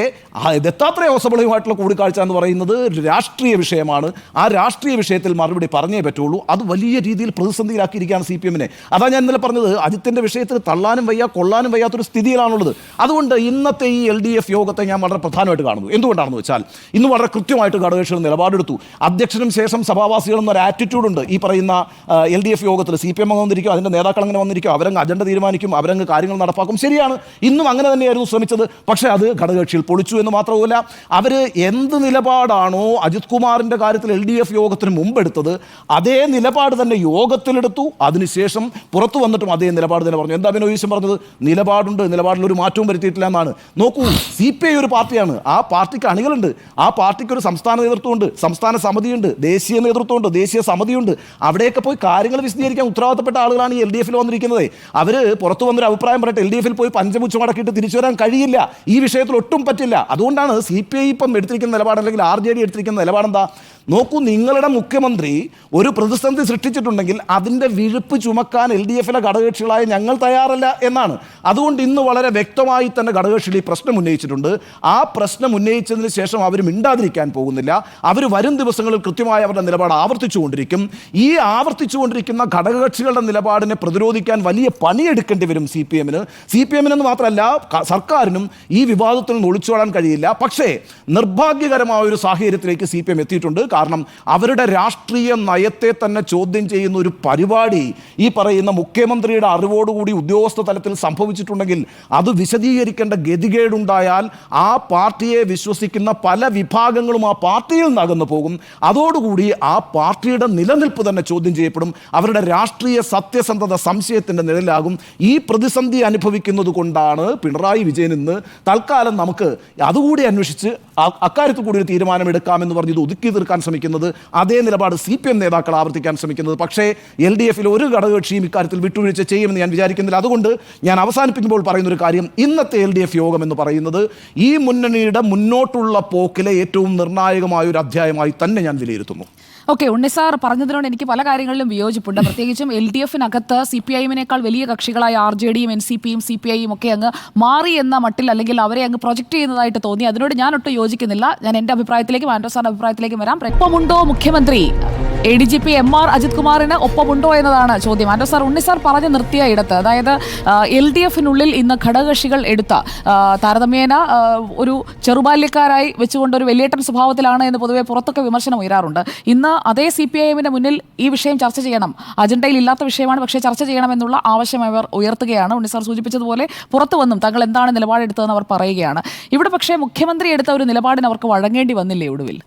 S3: ദത്താത്രേയ ഹൊസബളയുമായിട്ടുള്ള കൂടിക്കാഴ്ച എന്ന് പറയുന്നത് രാഷ്ട്രീയ വിഷയമാണ്. ആ രാഷ്ട്രീയ വിഷയത്തിൽ മറുപടി പറഞ്ഞേ പറ്റുള്ളൂ. അത് വലിയ രീതിയിൽ പ്രതിസന്ധിയിലാക്കിയിരിക്കുകയാണ് CPMനെ. അതാ ഞാൻ ഇന്നലെ പറഞ്ഞത്, അജിത്തിൻ്റെ വിഷയത്തിൽ തള്ളാനും വയ്യ കൊള്ളാനും വയ്യാത്തൊരു സ്ഥിതിയിലാണുള്ളത്. അതുകൊണ്ട് ഇന്നത്തെ ഈ LDF യോഗത്തെ ഞാൻ വളരെ പ്രധാനമായിട്ട് കാണുന്നു. എന്തുകൊണ്ടാണെന്ന് വെച്ചാൽ ഇന്ന് വളരെ കൃത്യമായിട്ട് ഘടകകക്ഷികൾ നിലപാടെടുത്തു. അധ്യക്ഷനും ശേഷം സഭാവാസികൾ എന്നൊരു ആറ്റിറ്റ്യൂഡുണ്ട് ഈ പറയുന്ന LDF യോഗത്തിൽ. CPM അങ്ങ് വന്നിരിക്കും, അതിൻ്റെ നേതാക്കൾ അങ്ങനെ വന്നിരിക്കും, അവരങ്ങ് അജണ്ട തീരുമാനിക്കും, അവരങ്ങ് കാര്യങ്ങൾ നടപ്പാക്കും. ശരിയാണ്, ഇന്നും അങ്ങനെ തന്നെയായിരുന്നു ശ്രമിച്ചത്. പക്ഷേ അത് ഘടകകക്ഷികൾ പൊളിച്ചു എന്ന് മാത്രമല്ല, അവർ എന്ത് നിലപാടാണോ അജിത് കുമാറിൻ്റെ കാര്യത്തിൽ LDF യോഗത്തിന് മുമ്പെടുത്തത് അതേ നിലപാട് തന്നെ യോഗത്തിലെടുത്തു. അതിനുശേഷം പുറത്തു വന്നിട്ടും അതേ നിലപാട് തന്നെ പറഞ്ഞു. എന്താ ബിനോയ് വിശ്വം പറഞ്ഞത്? നിലപാടുണ്ട്, നിലപാടിൽ ഒരു മാറ്റവും വരുത്തിയിട്ടില്ല എന്നാണ്. നോക്കൂ, CPI ഒരു പാർട്ടിയാണ്. ആ പാർട്ടിക്ക് അണികളുണ്ട്, ആ പാർട്ടിക്ക് ഒരു സംസ്ഥാന നേതൃത്വമുണ്ട്, സംസ്ഥാന സമിതിയുണ്ട്, ദേശീയ നേതൃത്വമുണ്ട്, ദേശീയ സമിതിയുണ്ട്. അവിടെയൊക്കെ പോയി കാര്യങ്ങൾ വിശദീകരിക്കാൻ ഉത്തരവാദിത്തപ്പെട്ട ആളുകളാണ് ഈ LDFൽ വന്നിരിക്കുന്നത്. അവർ പുറത്തു വന്നൊരു അഭിപ്രായം പറഞ്ഞിട്ട് LDFൽ പോയി പഞ്ചമുച്ച മടക്കിയിട്ട് തിരിച്ചു വരാൻ കഴിയില്ല. ഈ വിഷയത്തിൽ ഒട്ടും പറ്റില്ല. അതുകൊണ്ടാണ് CPI ഇപ്പം എടുത്തിരിക്കുന്ന നിലപാട്, അല്ലെങ്കിൽ RJD എടുത്തിരിക്കുന്ന നിലപാടെന്താ? നോക്കൂ, നിങ്ങളുടെ മുഖ്യമന്ത്രി ഒരു പ്രതിസന്ധി സൃഷ്ടിച്ചിട്ടുണ്ടെങ്കിൽ അതിൻ്റെ വിഴുപ്പ് ചുമക്കാൻ LDFലെ ഘടകകക്ഷികളായ ഞങ്ങൾ തയ്യാറല്ല എന്നാണ്. അതുകൊണ്ട് ഇന്ന് വളരെ വ്യക്തമായി തന്നെ ഘടകകക്ഷികൾ ഈ പ്രശ്നം ഉന്നയിച്ചിട്ടുണ്ട്. ആ പ്രശ്നം ഉന്നയിച്ചതിന് ശേഷം അവർ മിണ്ടാതിരിക്കാൻ പോകുന്നില്ല. അവർ വരും ദിവസങ്ങളിൽ കൃത്യമായി അവരുടെ നിലപാട് ആവർത്തിച്ചുകൊണ്ടിരിക്കും. ഈ ആവർത്തിച്ചുകൊണ്ടിരിക്കുന്ന ഘടകകക്ഷികളുടെ നിലപാടിനെ പ്രതിരോധിക്കാൻ വലിയ പണിയെടുക്കേണ്ടി വരും CPMന് മാത്രമല്ല സർക്കാരിനും ഈ വിവാദത്തിൽ നിന്ന് ഒളിച്ചോടാൻ കഴിയില്ല. പക്ഷേ നിർഭാഗ്യകരമായ ഒരു സാഹചര്യത്തിലേക്ക് CPM എത്തിയിട്ടുണ്ട്. കാരണം അവരുടെ രാഷ്ട്രീയ നയത്തെ തന്നെ ചോദ്യം ചെയ്യുന്ന ഒരു പരിപാടി ഈ പറയുന്ന മുഖ്യമന്ത്രിയുടെ അറിവോടുകൂടി ഉദ്യോഗസ്ഥ തലത്തിൽ സംഭവിച്ചിട്ടുണ്ടെങ്കിൽ അത് വിശദീകരിക്കേണ്ട ഗതികേടുണ്ടായാൽ ആ പാർട്ടിയെ വിശ്വസിക്കുന്ന പല വിഭാഗങ്ങളും ആ പാർട്ടിയിൽ നിന്ന് അകന്നു പോകും. അതോടുകൂടി ആ പാർട്ടിയുടെ നിലനിൽപ്പ് തന്നെ ചോദ്യം ചെയ്യപ്പെടും. അവരുടെ രാഷ്ട്രീയ സത്യസന്ധത സംശയത്തിൻ്റെ നിഴലാകും. ഈ പ്രതിസന്ധി അനുഭവിക്കുന്നത് കൊണ്ടാണ് പിണറായി വിജയൻ ഇന്ന് തൽക്കാലം നമുക്ക് അതുകൂടി അന്വേഷിച്ച് അക്കാര്യത്തിൽ കൂടി ഒരു തീരുമാനമെടുക്കാമെന്ന് പറഞ്ഞ് ഇത് ഒതുക്കി തീർക്കാൻ ശ്രമിക്കുന്നത്. അതേ നിലപാട് CPM നേതാക്കൾ ആവർത്തിക്കാൻ ശ്രമിക്കുന്നത്. പക്ഷേ LDFൽ ഒരു ഘടകകക്ഷിയും ഇക്കാര്യത്തിൽ വിട്ടുവീഴ്ച ചെയ്യുമെന്ന് ഞാൻ വിചാരിക്കുന്നില്ല. അതുകൊണ്ട് ഞാൻ അവസാനിപ്പിക്കുമ്പോൾ പറയുന്നൊരു കാര്യം, ഇന്നത്തെ LDF യോഗം എന്ന് പറയുന്നത് ഈ മുന്നണിയുടെ മുന്നോട്ടുള്ള പോക്കിലെ ഏറ്റവും നിർണായകമായ ഒരു അധ്യായമായി തന്നെ ഞാൻ വിലയിരുത്തുന്നു.
S2: ഓക്കെ, ഉണ്ണിസാർ പറഞ്ഞതിനോട് എനിക്ക് പല കാര്യങ്ങളിലും വിയോജിപ്പുണ്ട്. പ്രത്യേകിച്ചും LDFനകത്ത് CPIഎമ്മിനേക്കാൾ വലിയ കക്ഷികളായ RJDയും NCPയും CPIയും ഒക്കെ അങ്ങ് മാറി എന്ന മട്ടിൽ, അല്ലെങ്കിൽ അവരെ അങ്ങ് പ്രൊജക്ട് ചെയ്യുന്നതായിട്ട് തോന്നി. അതിനോട് ഞാൻ ഒട്ടും യോജിക്കുന്നില്ല. ഞാൻ എൻ്റെ അഭിപ്രായത്തിലേക്കും ആൻഡ്രോ സാറിൻ്റെ അഭിപ്രായത്തിലേക്കും വരാം. ഒപ്പമുണ്ടോ മുഖ്യമന്ത്രി? ADGP MR അജിത് കുമാറിന് ഒപ്പമുണ്ടോ എന്നതാണ് ചോദ്യം. ആൻഡ്രോ സാർ, ഉണ്ണിസാർ പറഞ്ഞു നിർത്തിയ ഇടത്ത്, അതായത് LDFനുള്ളിൽ ഇന്ന് ഘടകകക്ഷികൾ എടുത്ത താരതമ്യേന ഒരു ചെറുബാല്യക്കാരായി വെച്ചുകൊണ്ട് ഒരു വലിയേട്ടൻ സ്വഭാവത്തിലാണ് എന്ന് പൊതുവെ പുറത്തൊക്കെ വിമർശനം ഉയരാറുണ്ട്. ഇന്ന് അതേ CPIഎമ്മിന്റെ മുന്നിൽ ഈ വിഷയം ചർച്ച ചെയ്യണം, അജണ്ടയിൽ ഇല്ലാത്ത വിഷയമാണ്, പക്ഷേ ചർച്ച ചെയ്യണമെന്നുള്ള ആവശ്യം അവർ ഉയർത്തുകയാണ്. ഉണ്ണിസാർ സൂചിപ്പിച്ചതുപോലെ പുറത്തു വന്നും തങ്ങൾ എന്താണ് നിലപാടെടുത്തതെന്ന് അവർ പറയുകയാണ്. ഇവിടെ പക്ഷേ മുഖ്യമന്ത്രി എടുത്ത ഒരു നിലപാടിന് അവർക്ക് വഴങ്ങേണ്ടി വന്നില്ലേ ഒടുവിൽ?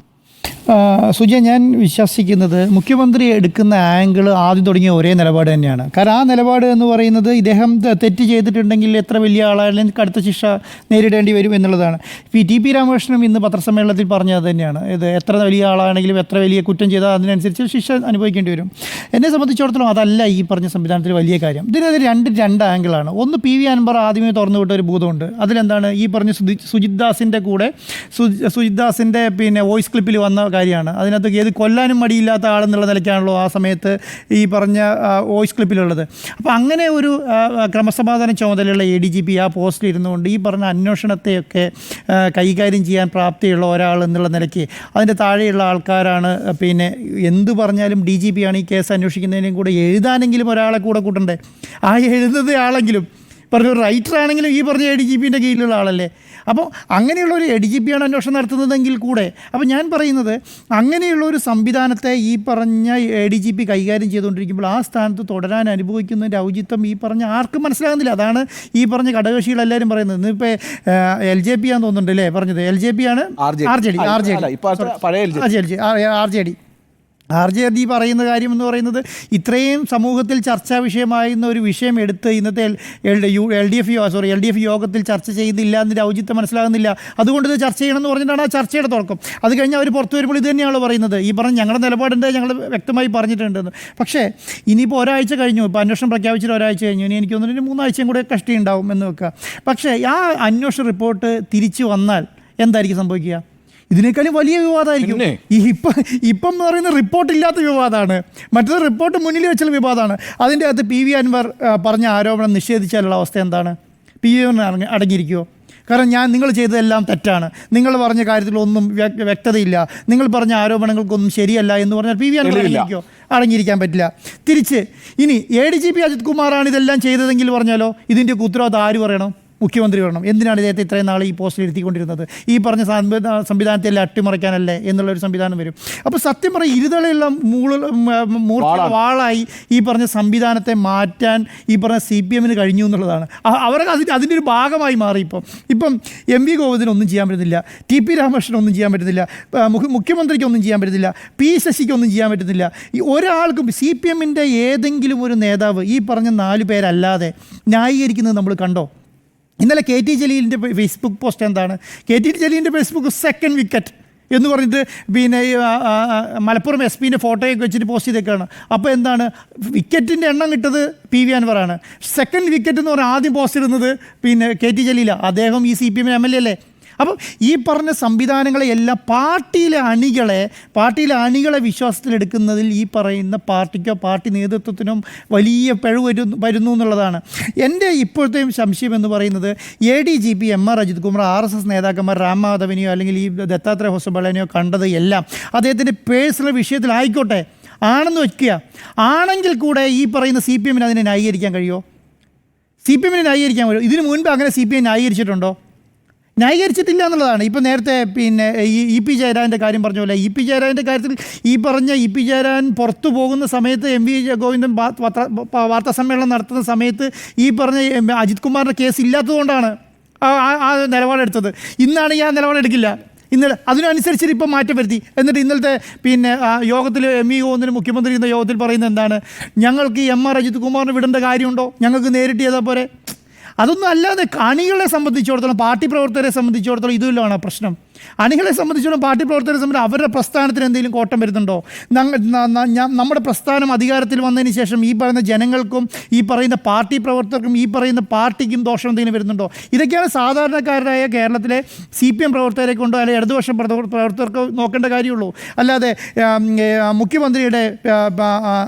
S1: സുജയ, ഞാൻ വിശ്വസിക്കുന്നത് മുഖ്യമന്ത്രി എടുക്കുന്ന ആംഗിൾ ആദ്യം തുടങ്ങിയ ഒരേ നിലപാട് തന്നെയാണ്. കാരണം ആ നിലപാട് എന്ന് പറയുന്നത് ഇദ്ദേഹം തെറ്റ് ചെയ്തിട്ടുണ്ടെങ്കിൽ എത്ര വലിയ ആളായാലും കടുത്ത ശിക്ഷ നേരിടേണ്ടി വരും എന്നുള്ളതാണ്. ഇപ്പോൾ ഈ TP രാമകൃഷ്ണനും ഇന്ന് പത്രസമ്മേളനത്തിൽ പറഞ്ഞത് തന്നെയാണ്. ഇത് എത്ര വലിയ ആളാണെങ്കിലും എത്ര വലിയ കുറ്റം ചെയ്താൽ അതിനനുസരിച്ച് ശിക്ഷ അനുഭവിക്കേണ്ടി വരും. എന്നെ സംബന്ധിച്ചിടത്തോളം അതല്ല ഈ പറഞ്ഞ സംവിധാനത്തിൽ വലിയ കാര്യം. ഇതിനകത്ത് രണ്ട് ആംഗിളാണ്. ഒന്ന്, PV അൻവർ ആദ്യമേ തുറന്നു വിട്ട ഒരു ഭൂതമുണ്ട്. അതിലെന്താണ് ഈ പറഞ്ഞ സുജിത് ദാസിൻ്റെ കൂടെ സുജിത് ദാസിൻ്റെ വോയിസ് ക്ലിപ്പിൽ വന്ന കാര്യമാണ്. അതിനകത്ത് ഏത് കൊല്ലാനും മടിയില്ലാത്ത ആളെന്നുള്ള നിലയ്ക്കാണല്ലോ ആ സമയത്ത് ഈ പറഞ്ഞ വോയിസ് ക്ലിപ്പിലുള്ളത്. അപ്പോൾ അങ്ങനെ ഒരു ക്രമസമാധാന ചുമതലയുള്ള ADGP ആ പോസ്റ്റിൽ ഇരുന്നുകൊണ്ട് ഈ പറഞ്ഞ അന്വേഷണത്തെയൊക്കെ കൈകാര്യം ചെയ്യാൻ പ്രാപ്തിയുള്ള ഒരാൾ എന്നുള്ള നിലയ്ക്ക് അതിൻ്റെ താഴെയുള്ള ആൾക്കാരാണ് പിന്നെ എന്തു പറഞ്ഞാലും DGP ആണ് ഈ കേസ് അന്വേഷിക്കുന്നതിനും കൂടെ എഴുതാനെങ്കിലും ഒരാളെ കൂടെ കൂട്ടണ്ടേ. ആ എഴുതുന്ന ആളെങ്കിലും പറഞ്ഞ റൈറ്റർ ആണെങ്കിലും ഈ പറഞ്ഞ ADGPൻ്റെ കീഴിലുള്ള ആളല്ലേ. അപ്പോൾ അങ്ങനെയുള്ള ഒരു ADGP ആണ് അന്വേഷണം നടത്തുന്നതെങ്കിൽ കൂടെ അപ്പോൾ ഞാൻ പറയുന്നത് അങ്ങനെയുള്ള ഒരു സംവിധാനത്തെ ഈ പറഞ്ഞ ADGP കൈകാര്യം ചെയ്തുകൊണ്ടിരിക്കുമ്പോൾ ആ സ്ഥാനത്ത് തുടരാൻ അനുഭവിക്കുന്നതിൻ്റെ ഔചിത്യം ഈ പറഞ്ഞ ആർക്കും മനസ്സിലാകുന്നില്ല. അതാണ് ഈ പറഞ്ഞ ഘടകകക്ഷികളെല്ലാവരും പറയുന്നത്. ഇന്നിപ്പോൾ LJP ആണെന്ന് തോന്നുന്നുണ്ട് അല്ലേ പറഞ്ഞത്. LJP ആണ് RJD പറയുന്ന കാര്യം എന്ന് പറയുന്നത് ഇത്രയും സമൂഹത്തിൽ ചർച്ചാ വിഷയമായിരുന്ന ഒരു വിഷയം എടുത്ത് ഇന്നത്തെ LDF യോഗത്തിൽ ചർച്ച ചെയ്യുന്നില്ല എന്നതിൻ്റെ ഔചിത്യം മനസ്സിലാകുന്നില്ല. അതുകൊണ്ട് ഇത് ചർച്ച ചെയ്യണമെന്ന് പറഞ്ഞിട്ടാണ് ആ ചർച്ചയുടെ തുടക്കം. അത് കഴിഞ്ഞ് അവർ പുറത്തു വരുമ്പോൾ ഇത് തന്നെയാണല്ലോ പറയുന്നത്. ഈ പറഞ്ഞ ഞങ്ങളുടെ നിലപാടുണ്ട്, ഞങ്ങൾ വ്യക്തമായി പറഞ്ഞിട്ടുണ്ടെന്ന്. പക്ഷേ ഇനിയിപ്പോൾ ഒരാഴ്ച കഴിഞ്ഞു, ഇപ്പോൾ അന്വേഷണം പ്രഖ്യാപിച്ചിട്ട് ഒരാഴ്ച കഴിഞ്ഞു, ഇനി എനിക്ക് തോന്നുന്നു 3 ആഴ്ചയും കൂടെ കഷ്ടി ഉണ്ടാവും എന്ന് വെക്കുക. പക്ഷേ ആ അന്വേഷണ റിപ്പോർട്ട് തിരിച്ചു വന്നാൽ എന്തായിരിക്കും സംഭവിക്കുക? ഇതിനേക്കാളും വലിയ വിവാദമായിരിക്കും. ഈ ഇപ്പം എന്ന് പറയുന്ന റിപ്പോർട്ടില്ലാത്ത വിവാദമാണ്, മറ്റൊരു റിപ്പോർട്ട് മുന്നിൽ വെച്ചുള്ള വിവാദമാണ്. അതിൻ്റെ അകത്ത് PV അൻവർ പറഞ്ഞ ആരോപണം നിഷേധിച്ചാലുള്ള അവസ്ഥ എന്താണ്? PV അൻവർ അടങ്ങിയിരിക്കുമോ? കാരണം നിങ്ങൾ ചെയ്തതെല്ലാം തെറ്റാണ്, നിങ്ങൾ പറഞ്ഞ കാര്യത്തിലൊന്നും വ്യക്തതയില്ല, നിങ്ങൾ പറഞ്ഞ ആരോപണങ്ങൾക്കൊന്നും ശരിയല്ല എന്ന് പറഞ്ഞാൽ PV അൻവർ അടങ്ങിയിരിക്കുമോ? അടങ്ങിയിരിക്കാൻ പറ്റില്ല. തിരിച്ച് ഇനി ADGP അജിത് കുമാറാണ് ഇതെല്ലാം ചെയ്തതെങ്കിൽ പറഞ്ഞാലോ ഇതിൻ്റെ ഉത്തരവാദിത്തം ആര് പറയണം? മുഖ്യമന്ത്രി പറയണം. എന്തിനാണ് ഇദ്ദേഹത്തെ ഇത്രയും നാൾ ഈ പോസ്റ്റിൽ ഇരുത്തിക്കൊണ്ടിരുന്നത്? ഈ പറഞ്ഞ സംവിധാനത്തെ എല്ലാം അട്ടിമറിക്കാനല്ലേ എന്നുള്ളൊരു സംവിധാനം വരും. അപ്പോൾ സത്യം പറയും ഇരുതളയുള്ള വാളായി ഈ പറഞ്ഞ സംവിധാനത്തെ മാറ്റാൻ ഈ പറഞ്ഞ CPM കഴിഞ്ഞു എന്നുള്ളതാണ്. അവർക്ക് അതിൻ്റെ ഒരു ഭാഗമായി മാറി. ഇപ്പം MV ഗോവിന്ദനൊന്നും ചെയ്യാൻ പറ്റുന്നില്ല, TP രാമകൃഷ്ണനൊന്നും ചെയ്യാൻ പറ്റുന്നില്ല, മുഖ്യമന്ത്രിക്കൊന്നും ചെയ്യാൻ പറ്റുന്നില്ല, P ശശിക്കൊന്നും ചെയ്യാൻ പറ്റുന്നില്ല. ഈ ഒരാൾക്കും CPMൻ്റെ ഏതെങ്കിലും ഒരു നേതാവ് ഈ പറഞ്ഞ 4 പേരല്ലാതെ ന്യായീകരിക്കുന്നത് നമ്മൾ കണ്ടോ? ഇന്നലെ KT ജലീലിൻ്റെ ഫേസ്ബുക്ക് പോസ്റ്റ് എന്താണ്? KT ജലീലിൻ്റെ ഫേസ്ബുക്ക് സെക്കൻഡ് വിക്കറ്റ് എന്ന് പറഞ്ഞിട്ട് പിന്നെ മലപ്പുറം SP-ൻ്റെ ഫോട്ടോയൊക്കെ വെച്ചിട്ട് പോസ്റ്റ് ചെയ്തേക്കാണ്. അപ്പോൾ എന്താണ് വിക്കറ്റിൻ്റെ എണ്ണം കിട്ടത് PV അൻവറാണ്. സെക്കൻഡ് വിക്കറ്റ് എന്ന് പറഞ്ഞാൽ ആദ്യം പോസ്റ്റ് ഇടുന്നത് പിന്നെ KT ജലീലാണ്. അദ്ദേഹം ഈ CPM MLA അല്ലേ. അപ്പം ഈ പറഞ്ഞ സംവിധാനങ്ങളെ എല്ലാം പാർട്ടിയിലെ അണികളെ വിശ്വാസത്തിലെടുക്കുന്നതിൽ ഈ പറയുന്ന പാർട്ടിക്കോ പാർട്ടി നേതൃത്വത്തിനും വലിയ പിഴവ് വരുന്നു എന്നുള്ളതാണ് എൻ്റെ ഇപ്പോഴത്തെയും സംശയം എന്ന് പറയുന്നത്. ADGP MR Ajith Kumar RSS നേതാക്കന്മാർ രാം മാധവനെയോ അല്ലെങ്കിൽ ഈ ദത്താത്രേയ ഹൊസബളനെയോ കണ്ടത് എല്ലാം അദ്ദേഹത്തിൻ്റെ പേഴ്സണൽ വിഷയത്തിലായിക്കോട്ടെ ആണെന്ന് വയ്ക്കുക. ആണെങ്കിൽ കൂടെ ഈ പറയുന്ന CPM അതിനെ ന്യായീകരിക്കാൻ കഴിയുമോ? CPM ന്യായീകരിക്കാൻ കഴിയുമോ? ഇതിനു മുൻപ് അങ്ങനെ CPM ന്യായീകരിച്ചിട്ടുണ്ടോ? ന്യായീകരിച്ചിട്ടില്ല എന്നുള്ളതാണ്. ഇപ്പോൾ നേരത്തെ പിന്നെ EP ജയരാജൻ്റെ കാര്യം പറഞ്ഞ പോലെ EP ജയരാജൻ്റെ കാര്യത്തിൽ ഈ പറഞ്ഞ EP ജയരാജൻ പുറത്തു പോകുന്ന സമയത്ത് MV ഗോവിന്ദൻ വാർത്താ സമ്മേളനം നടത്തുന്ന സമയത്ത് ഈ പറഞ്ഞ അജിത് കുമാറിൻ്റെ കേസ് ഇല്ലാത്തതുകൊണ്ടാണ് ആ നിലപാടെടുത്തത്. ഇന്നാണ് ഈ ആ നിലപാടെടുക്കില്ല. ഇന്നലെ അതിനനുസരിച്ച് ഇപ്പം മാറ്റം വരുത്തി. എന്നിട്ട് ഇന്നലത്തെ പിന്നെ യോഗത്തിൽ MV ഗോവിന്ദന് മുഖ്യമന്ത്രി എന്ന യോഗത്തിൽ പറയുന്നത് എന്താണ്? ഞങ്ങൾക്ക് MR അജിത് കുമാറിന് വിടേണ്ട കാര്യമുണ്ടോ? ഞങ്ങൾക്ക് നേരിട്ട് ചെയ്താൽ പോരെ. അതൊന്നും അല്ലാതെ അണികളെ സംബന്ധിച്ചിടത്തോളം പാർട്ടി പ്രവർത്തകരെ സംബന്ധിച്ചിടത്തോളം ഇതുമില്ലാണ് പ്രശ്നം. അണികളെ സംബന്ധിച്ചിടത്തോളം പാർട്ടി പ്രവർത്തകരെ സംബന്ധിച്ച് അവരുടെ പ്രസ്ഥാനത്തിന് എന്തെങ്കിലും കോട്ടം വരുന്നുണ്ടോ? നമ്മുടെ പ്രസ്ഥാനം അധികാരത്തിൽ വന്നതിന് ശേഷം ഈ പറയുന്ന ജനങ്ങൾക്കും ഈ പറയുന്ന പാർട്ടി പ്രവർത്തകർക്കും ഈ പറയുന്ന പാർട്ടിക്കും ദോഷം എന്തെങ്കിലും വരുന്നുണ്ടോ? ഇതൊക്കെയാണ് സാധാരണക്കാരായ കേരളത്തിലെ CPM പ്രവർത്തകരെ കൊണ്ടോ അല്ലെങ്കിൽ ഇടതുപക്ഷ പ്രവർത്തകർക്ക് നോക്കേണ്ട കാര്യമുള്ളൂ. അല്ലാതെ മുഖ്യമന്ത്രിയെ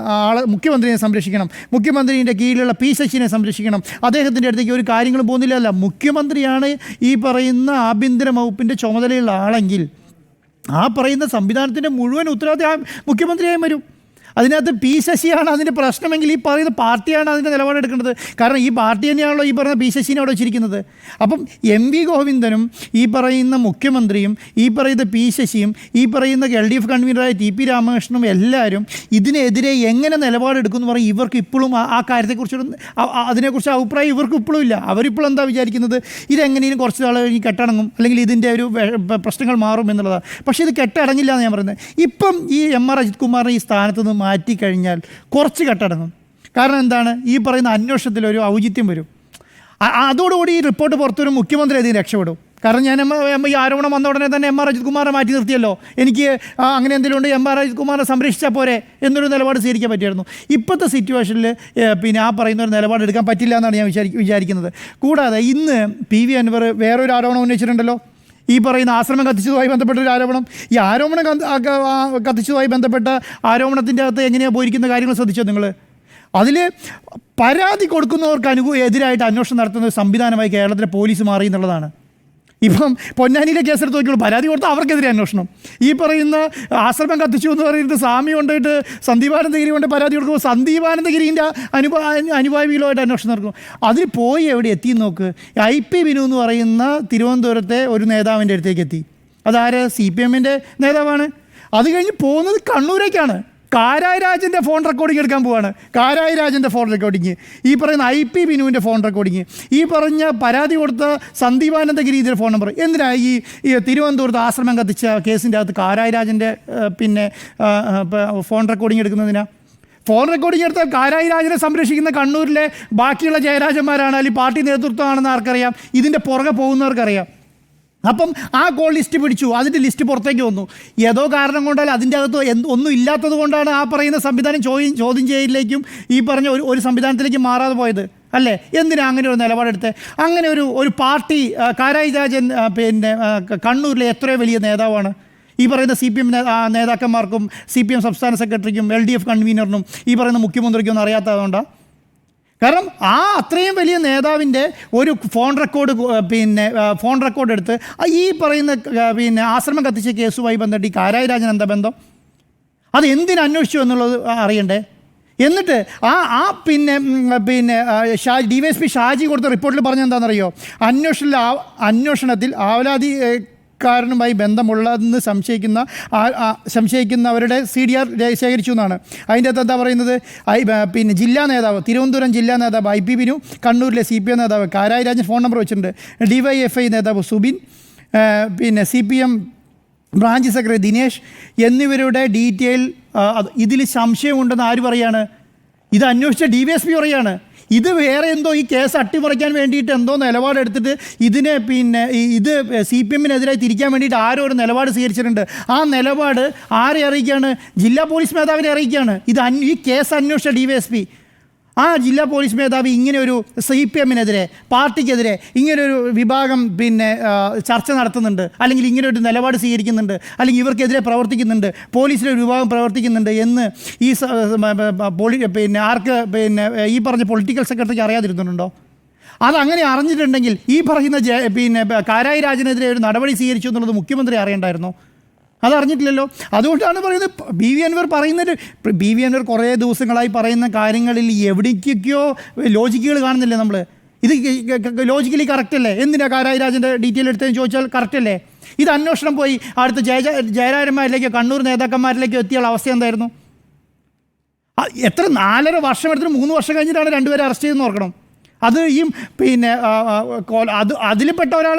S1: സംരക്ഷിക്കണം, മുഖ്യമന്ത്രിയുടെ കീഴിലുള്ള P ശശിനെ സംരക്ഷിക്കണം, അദ്ദേഹത്തിൻ്റെ അടുത്തേക്ക് ഒരു കാര്യങ്ങളും പോകുന്നില്ല. മുഖ്യമന്ത്രിയാണ് ഈ പറയുന്ന ആഭ്യന്തര വകുപ്പിൻ്റെ ചുമതലയുള്ള ആളെങ്കിൽ ആ പറയുന്ന സംവിധാനത്തിൻ്റെ മുഴുവൻ ഉത്തരവാദിത്വം മുഖ്യമന്ത്രിയായി വരും. അതിനകത്ത് P ശശിയാണ് അതിൻ്റെ പ്രശ്നമെങ്കിൽ ഈ പറയുന്ന പാർട്ടിയാണ് അതിൻ്റെ നിലപാടെടുക്കേണ്ടത്. കാരണം ഈ പാർട്ടി തന്നെയാണല്ലോ ഈ പറയുന്ന P ശശിനെ അവിടെ വെച്ചിരിക്കുന്നത്. അപ്പം MV ഗോവിന്ദനും ഈ പറയുന്ന മുഖ്യമന്ത്രിയും ഈ പറയുന്ന P ശശിയും ഈ പറയുന്ന LDF കൺവീനറായ TP രാമകൃഷ്ണനും എല്ലാവരും ഇതിനെതിരെ എങ്ങനെ നിലപാടെടുക്കുമെന്ന് പറയും. ഇവർക്ക് ഇപ്പോഴും ആ അതിനെക്കുറിച്ച് അഭിപ്രായം ഇവർക്ക് ഇപ്പോഴും ഇല്ല. അവരിപ്പോഴും എന്താ വിചാരിക്കുന്നത്? ഇതെങ്ങനെയും കുറച്ച് നാൾ കഴിഞ്ഞ് കെട്ടടങ്ങും അല്ലെങ്കിൽ ഇതിൻ്റെ ഒരു പ്രശ്നങ്ങൾ മാറും എന്നുള്ളതാണ്. പക്ഷേ ഇത് കെട്ടടങ്ങില്ല എന്ന് ഞാൻ പറയുന്നത്. ഇപ്പം ഈ MR അജിത് കുമാറിനെ ഈ സ്ഥാനത്ത് നിന്ന് മാറ്റിക്കഴിഞ്ഞാൽ കുറച്ച് കെട്ടടങ്ങും. കാരണം എന്താണ്? ഈ പറയുന്ന അന്വേഷണത്തിലൊരു ഔചിത്യം വരും. അതോടുകൂടി ഈ റിപ്പോർട്ട് പുറത്തൊരു മുഖ്യമന്ത്രി അതിന് രക്ഷപ്പെടും. കാരണം ഞാൻ ഈ ആരോപണം വന്ന ഉടനെ തന്നെ MR അജിത് കുമാറിനെ മാറ്റി നിർത്തിയല്ലോ. എനിക്ക് അങ്ങനെ എന്തെങ്കിലും ഉണ്ട് MR അജിത് കുമാറിനെ സംരക്ഷിച്ചാൽ പോരെ എന്നൊരു നിലപാട് സ്വീകരിക്കാൻ പറ്റിയായിരുന്നു. ഇപ്പോഴത്തെ സിറ്റുവേഷനിൽ പിന്നെ ആ പറയുന്ന ഒരു നിലപാടെടുക്കാൻ പറ്റില്ല എന്നാണ് ഞാൻ വിചാരിക്കുന്നത്. കൂടാതെ ഇന്ന് PV അൻവർ വേറൊരു ആരോപണം ഉന്നയിച്ചിട്ടുണ്ടല്ലോ. ഈ പറയുന്ന ആശ്രമം കത്തിച്ചതുമായി ബന്ധപ്പെട്ട ഒരു ആരോപണം. ഈ ആരോപണം കത്തിച്ചതുമായി ബന്ധപ്പെട്ട ആരോപണത്തിൻ്റെ അകത്ത് എങ്ങനെയാണ് പോയിരിക്കുന്ന കാര്യങ്ങൾ ശ്രദ്ധിച്ചോ നിങ്ങൾ? അതിൽ പരാതി കൊടുക്കുന്നവർക്ക് എതിരായിട്ട് അന്വേഷണം നടത്തുന്ന ഒരു സംവിധാനമായി കേരളത്തിലെ പോലീസ് മാറി എന്നുള്ളതാണ്. ഇപ്പം പൊന്നാനിയിലെ കേസെടുത്ത് നോക്കിയുള്ളൂ, പരാതി കൊടുത്താൽ അവർക്കെതിരെ അന്വേഷണം. ഈ പറയുന്ന ആശ്രമം കത്തിച്ചു എന്ന് പറയുന്നത് സ്വാമി കൊണ്ടിട്ട് സന്ദീപാനന്ദഗിരി കൊണ്ട് പരാതി കൊടുക്കുമ്പോൾ സന്ദീപാനന്ദഗിരീൻ്റെ അനുഭാവികളുമായിട്ട് അന്വേഷണം നടക്കും. അതിൽ പോയി എവിടെ എത്തിയെന്ന് നോക്ക്. IP ബിനു എന്ന് പറയുന്ന തിരുവനന്തപുരത്തെ ഒരു നേതാവിൻ്റെ അടുത്തേക്ക് എത്തി. അതാര്? CPM നേതാവാണ്. അത് കഴിഞ്ഞ് പോകുന്നത് കണ്ണൂരേക്കാണ്. കാരായി രാജൻ്റെ ഫോൺ റെക്കോർഡിങ് എടുക്കാൻ പോവാണ്. കാരായി രാജൻ്റെ ഫോൺ റെക്കോർഡിങ്, ഈ പറയുന്ന IP ബിനുവിൻ്റെ ഫോൺ റെക്കോർഡിങ്, ഈ പറഞ്ഞ പരാതി കൊടുത്ത സന്ദീപാനന്ദഗിരിയുടെ ഫോൺ നമ്പർ. എന്തിനാ ഈ തിരുവനന്തപുരത്ത് ആശ്രമം കത്തിച്ച കേസിൻ്റെ അകത്ത് കാരായി രാജൻ്റെ ഫോൺ റെക്കോർഡിങ് എടുക്കുന്നതിനാ? ഫോൺ റെക്കോർഡിങ് എടുത്താൽ കാരായി രാജനെ സംരക്ഷിക്കുന്ന കണ്ണൂരിലെ ബാക്കിയുള്ള ജയരാജന്മാരാണ്, അല്ലെങ്കിൽ പാർട്ടി നേതൃത്വമാണെന്ന് ആർക്കറിയാം? ഇതിൻ്റെ പുറകെ പോകുന്നവർക്കറിയാം. അപ്പം ആ കോൾ ലിസ്റ്റ് പിടിച്ചു, അതിൻ്റെ ലിസ്റ്റ് പുറത്തേക്ക് വന്നു. ഏതോ കാരണം കൊണ്ടാൽ അതിൻ്റെ അകത്ത് ഒന്നും ഇല്ലാത്തത് കൊണ്ടാണ് ആ പറയുന്ന സംവിധാനം ചോദ്യം ചെയ്യലിലേക്കും ഈ പറഞ്ഞ ഒരു സംവിധാനത്തിലേക്ക് മാറാതെ പോയത് അല്ലേ? എന്തിനാ അങ്ങനെ ഒരു നിലപാടെടുത്ത്? അങ്ങനെ ഒരു പാർട്ടി കാരായി രാജൻ കണ്ണൂരിലെ എത്രയോ വലിയ നേതാവാണ്. ഈ പറയുന്ന CPM നേതാക്കന്മാർക്കും CPM സംസ്ഥാന സെക്രട്ടറിക്കും LDF കൺവീനറിനും ഈ പറയുന്ന മുഖ്യമന്ത്രിക്കും ഒന്നും അറിയാത്തതുകൊണ്ടാണ്. കാരണം അത്രയും വലിയ നേതാവിൻ്റെ ഒരു ഫോൺ റെക്കോർഡ് എടുത്ത് ഈ പറയുന്ന ആശ്രമം കത്തിച്ച കേസുമായി ബന്ധപ്പെട്ട് ഈ കാരായി രാജൻ എന്താ ബന്ധം? അത് എന്തിനു അന്വേഷിച്ചു എന്നുള്ളത് അറിയണ്ടേ? എന്നിട്ട് DYSP ഷാജി കൊടുത്ത റിപ്പോർട്ടിൽ പറഞ്ഞെന്താണെന്നറിയോ? അന്വേഷണത്തിൽ ആവലാതിക്കാരനുമായി ബന്ധമുള്ളതെന്ന് സംശയിക്കുന്നവരുടെ CDR ശേഖരിച്ചു എന്നാണ്. അതിൻ്റെ അകത്ത് എന്താ പറയുന്നത്? ജില്ലാ നേതാവ്, തിരുവനന്തപുരം ജില്ലാ നേതാവ് IP ബിനു, കണ്ണൂരിലെ CPM നേതാവ് കാരായി രാജൻ ഫോൺ നമ്പർ വെച്ചിട്ടുണ്ട്. DYFI നേതാവ് Subin, CPM branch secretary Dinesh എന്നിവരുടെ ഡീറ്റെയിൽ ഇതിൽ സംശയമുണ്ടെന്ന് ആര് പറയാണ്? ഇത് അന്വേഷിച്ച DYSP പറയാണ്. ഇത് വേറെ എന്തോ ഈ കേസ് അട്ടിമറിക്കാൻ വേണ്ടിയിട്ട് എന്തോ നിലപാടെടുത്തിട്ട് ഇതിനെ ഇത് CPM-നെതിരായി തിരിക്കാൻ വേണ്ടിയിട്ട് ആരോ ഒരു നിലപാട് സ്വീകരിച്ചിട്ടുണ്ട്. ആ നിലപാട് ആരെ അറിയിക്കുകയാണ്? ജില്ലാ പോലീസ് മേധാവിനെ അറിയിക്കുകയാണ്. ഈ കേസ് അന്വേഷിച്ച DYSP ആ ജില്ലാ പോലീസ് മേധാവി ഇങ്ങനെ ഒരു CPM-നെതിരെ, പാർട്ടിക്കെതിരെ ഇങ്ങനൊരു വിഭാഗം ചർച്ച നടത്തുന്നുണ്ട്, അല്ലെങ്കിൽ ഇങ്ങനെ ഒരു നിലപാട് സ്വീകരിക്കുന്നുണ്ട്, അല്ലെങ്കിൽ ഇവർക്കെതിരെ പ്രവർത്തിക്കുന്നുണ്ട്, പോലീസിലെ ഒരു വിഭാഗം പ്രവർത്തിക്കുന്നുണ്ട് എന്ന് ഈ ആർക്ക് ഈ പറഞ്ഞ പൊളിറ്റിക്കൽ സെക്രട്ടറിക്ക് അറിയാതിരുന്നുണ്ടോ? അതങ്ങനെ അറിഞ്ഞിട്ടുണ്ടെങ്കിൽ ഈ പറയുന്ന കാരായി രാജനെതിരെ ഒരു നടപടി സ്വീകരിച്ചു എന്നുള്ളത് മുഖ്യമന്ത്രി അറിയണ്ടായിരുന്നോ? അതറിഞ്ഞിട്ടില്ലല്ലോ. അതുകൊണ്ടാണ് പറയുന്നത് BV അൻവർ കുറേ ദിവസങ്ങളായി പറയുന്ന കാര്യങ്ങളിൽ എവിടേക്കൊക്കെയോ ലോജിക്കുകൾ കാണുന്നില്ലേ നമ്മൾ? ഇത് ലോജിക്കലി കറക്റ്റല്ലേ? എന്തിനാണ് കാരായി രാജൻ്റെ ഡീറ്റെയിൽ എടുത്തതെന്ന് ചോദിച്ചാൽ കറക്റ്റല്ലേ? ഇത് അന്വേഷണം പോയി അടുത്ത ജയരാജന്മാരിലേക്ക്, കണ്ണൂർ നേതാക്കന്മാരിലേക്ക് എത്തിയുള്ള അവസ്ഥ എന്തായിരുന്നു? എത്ര 4.5 വർഷം എടുത്തിട്ട് 3 വർഷം കഴിഞ്ഞിട്ടാണ് രണ്ടുപേരെ അറസ്റ്റ് ചെയ്തെന്ന് ഓർക്കണം. അത് ഈ അതിൽപ്പെട്ട ഒരാൾ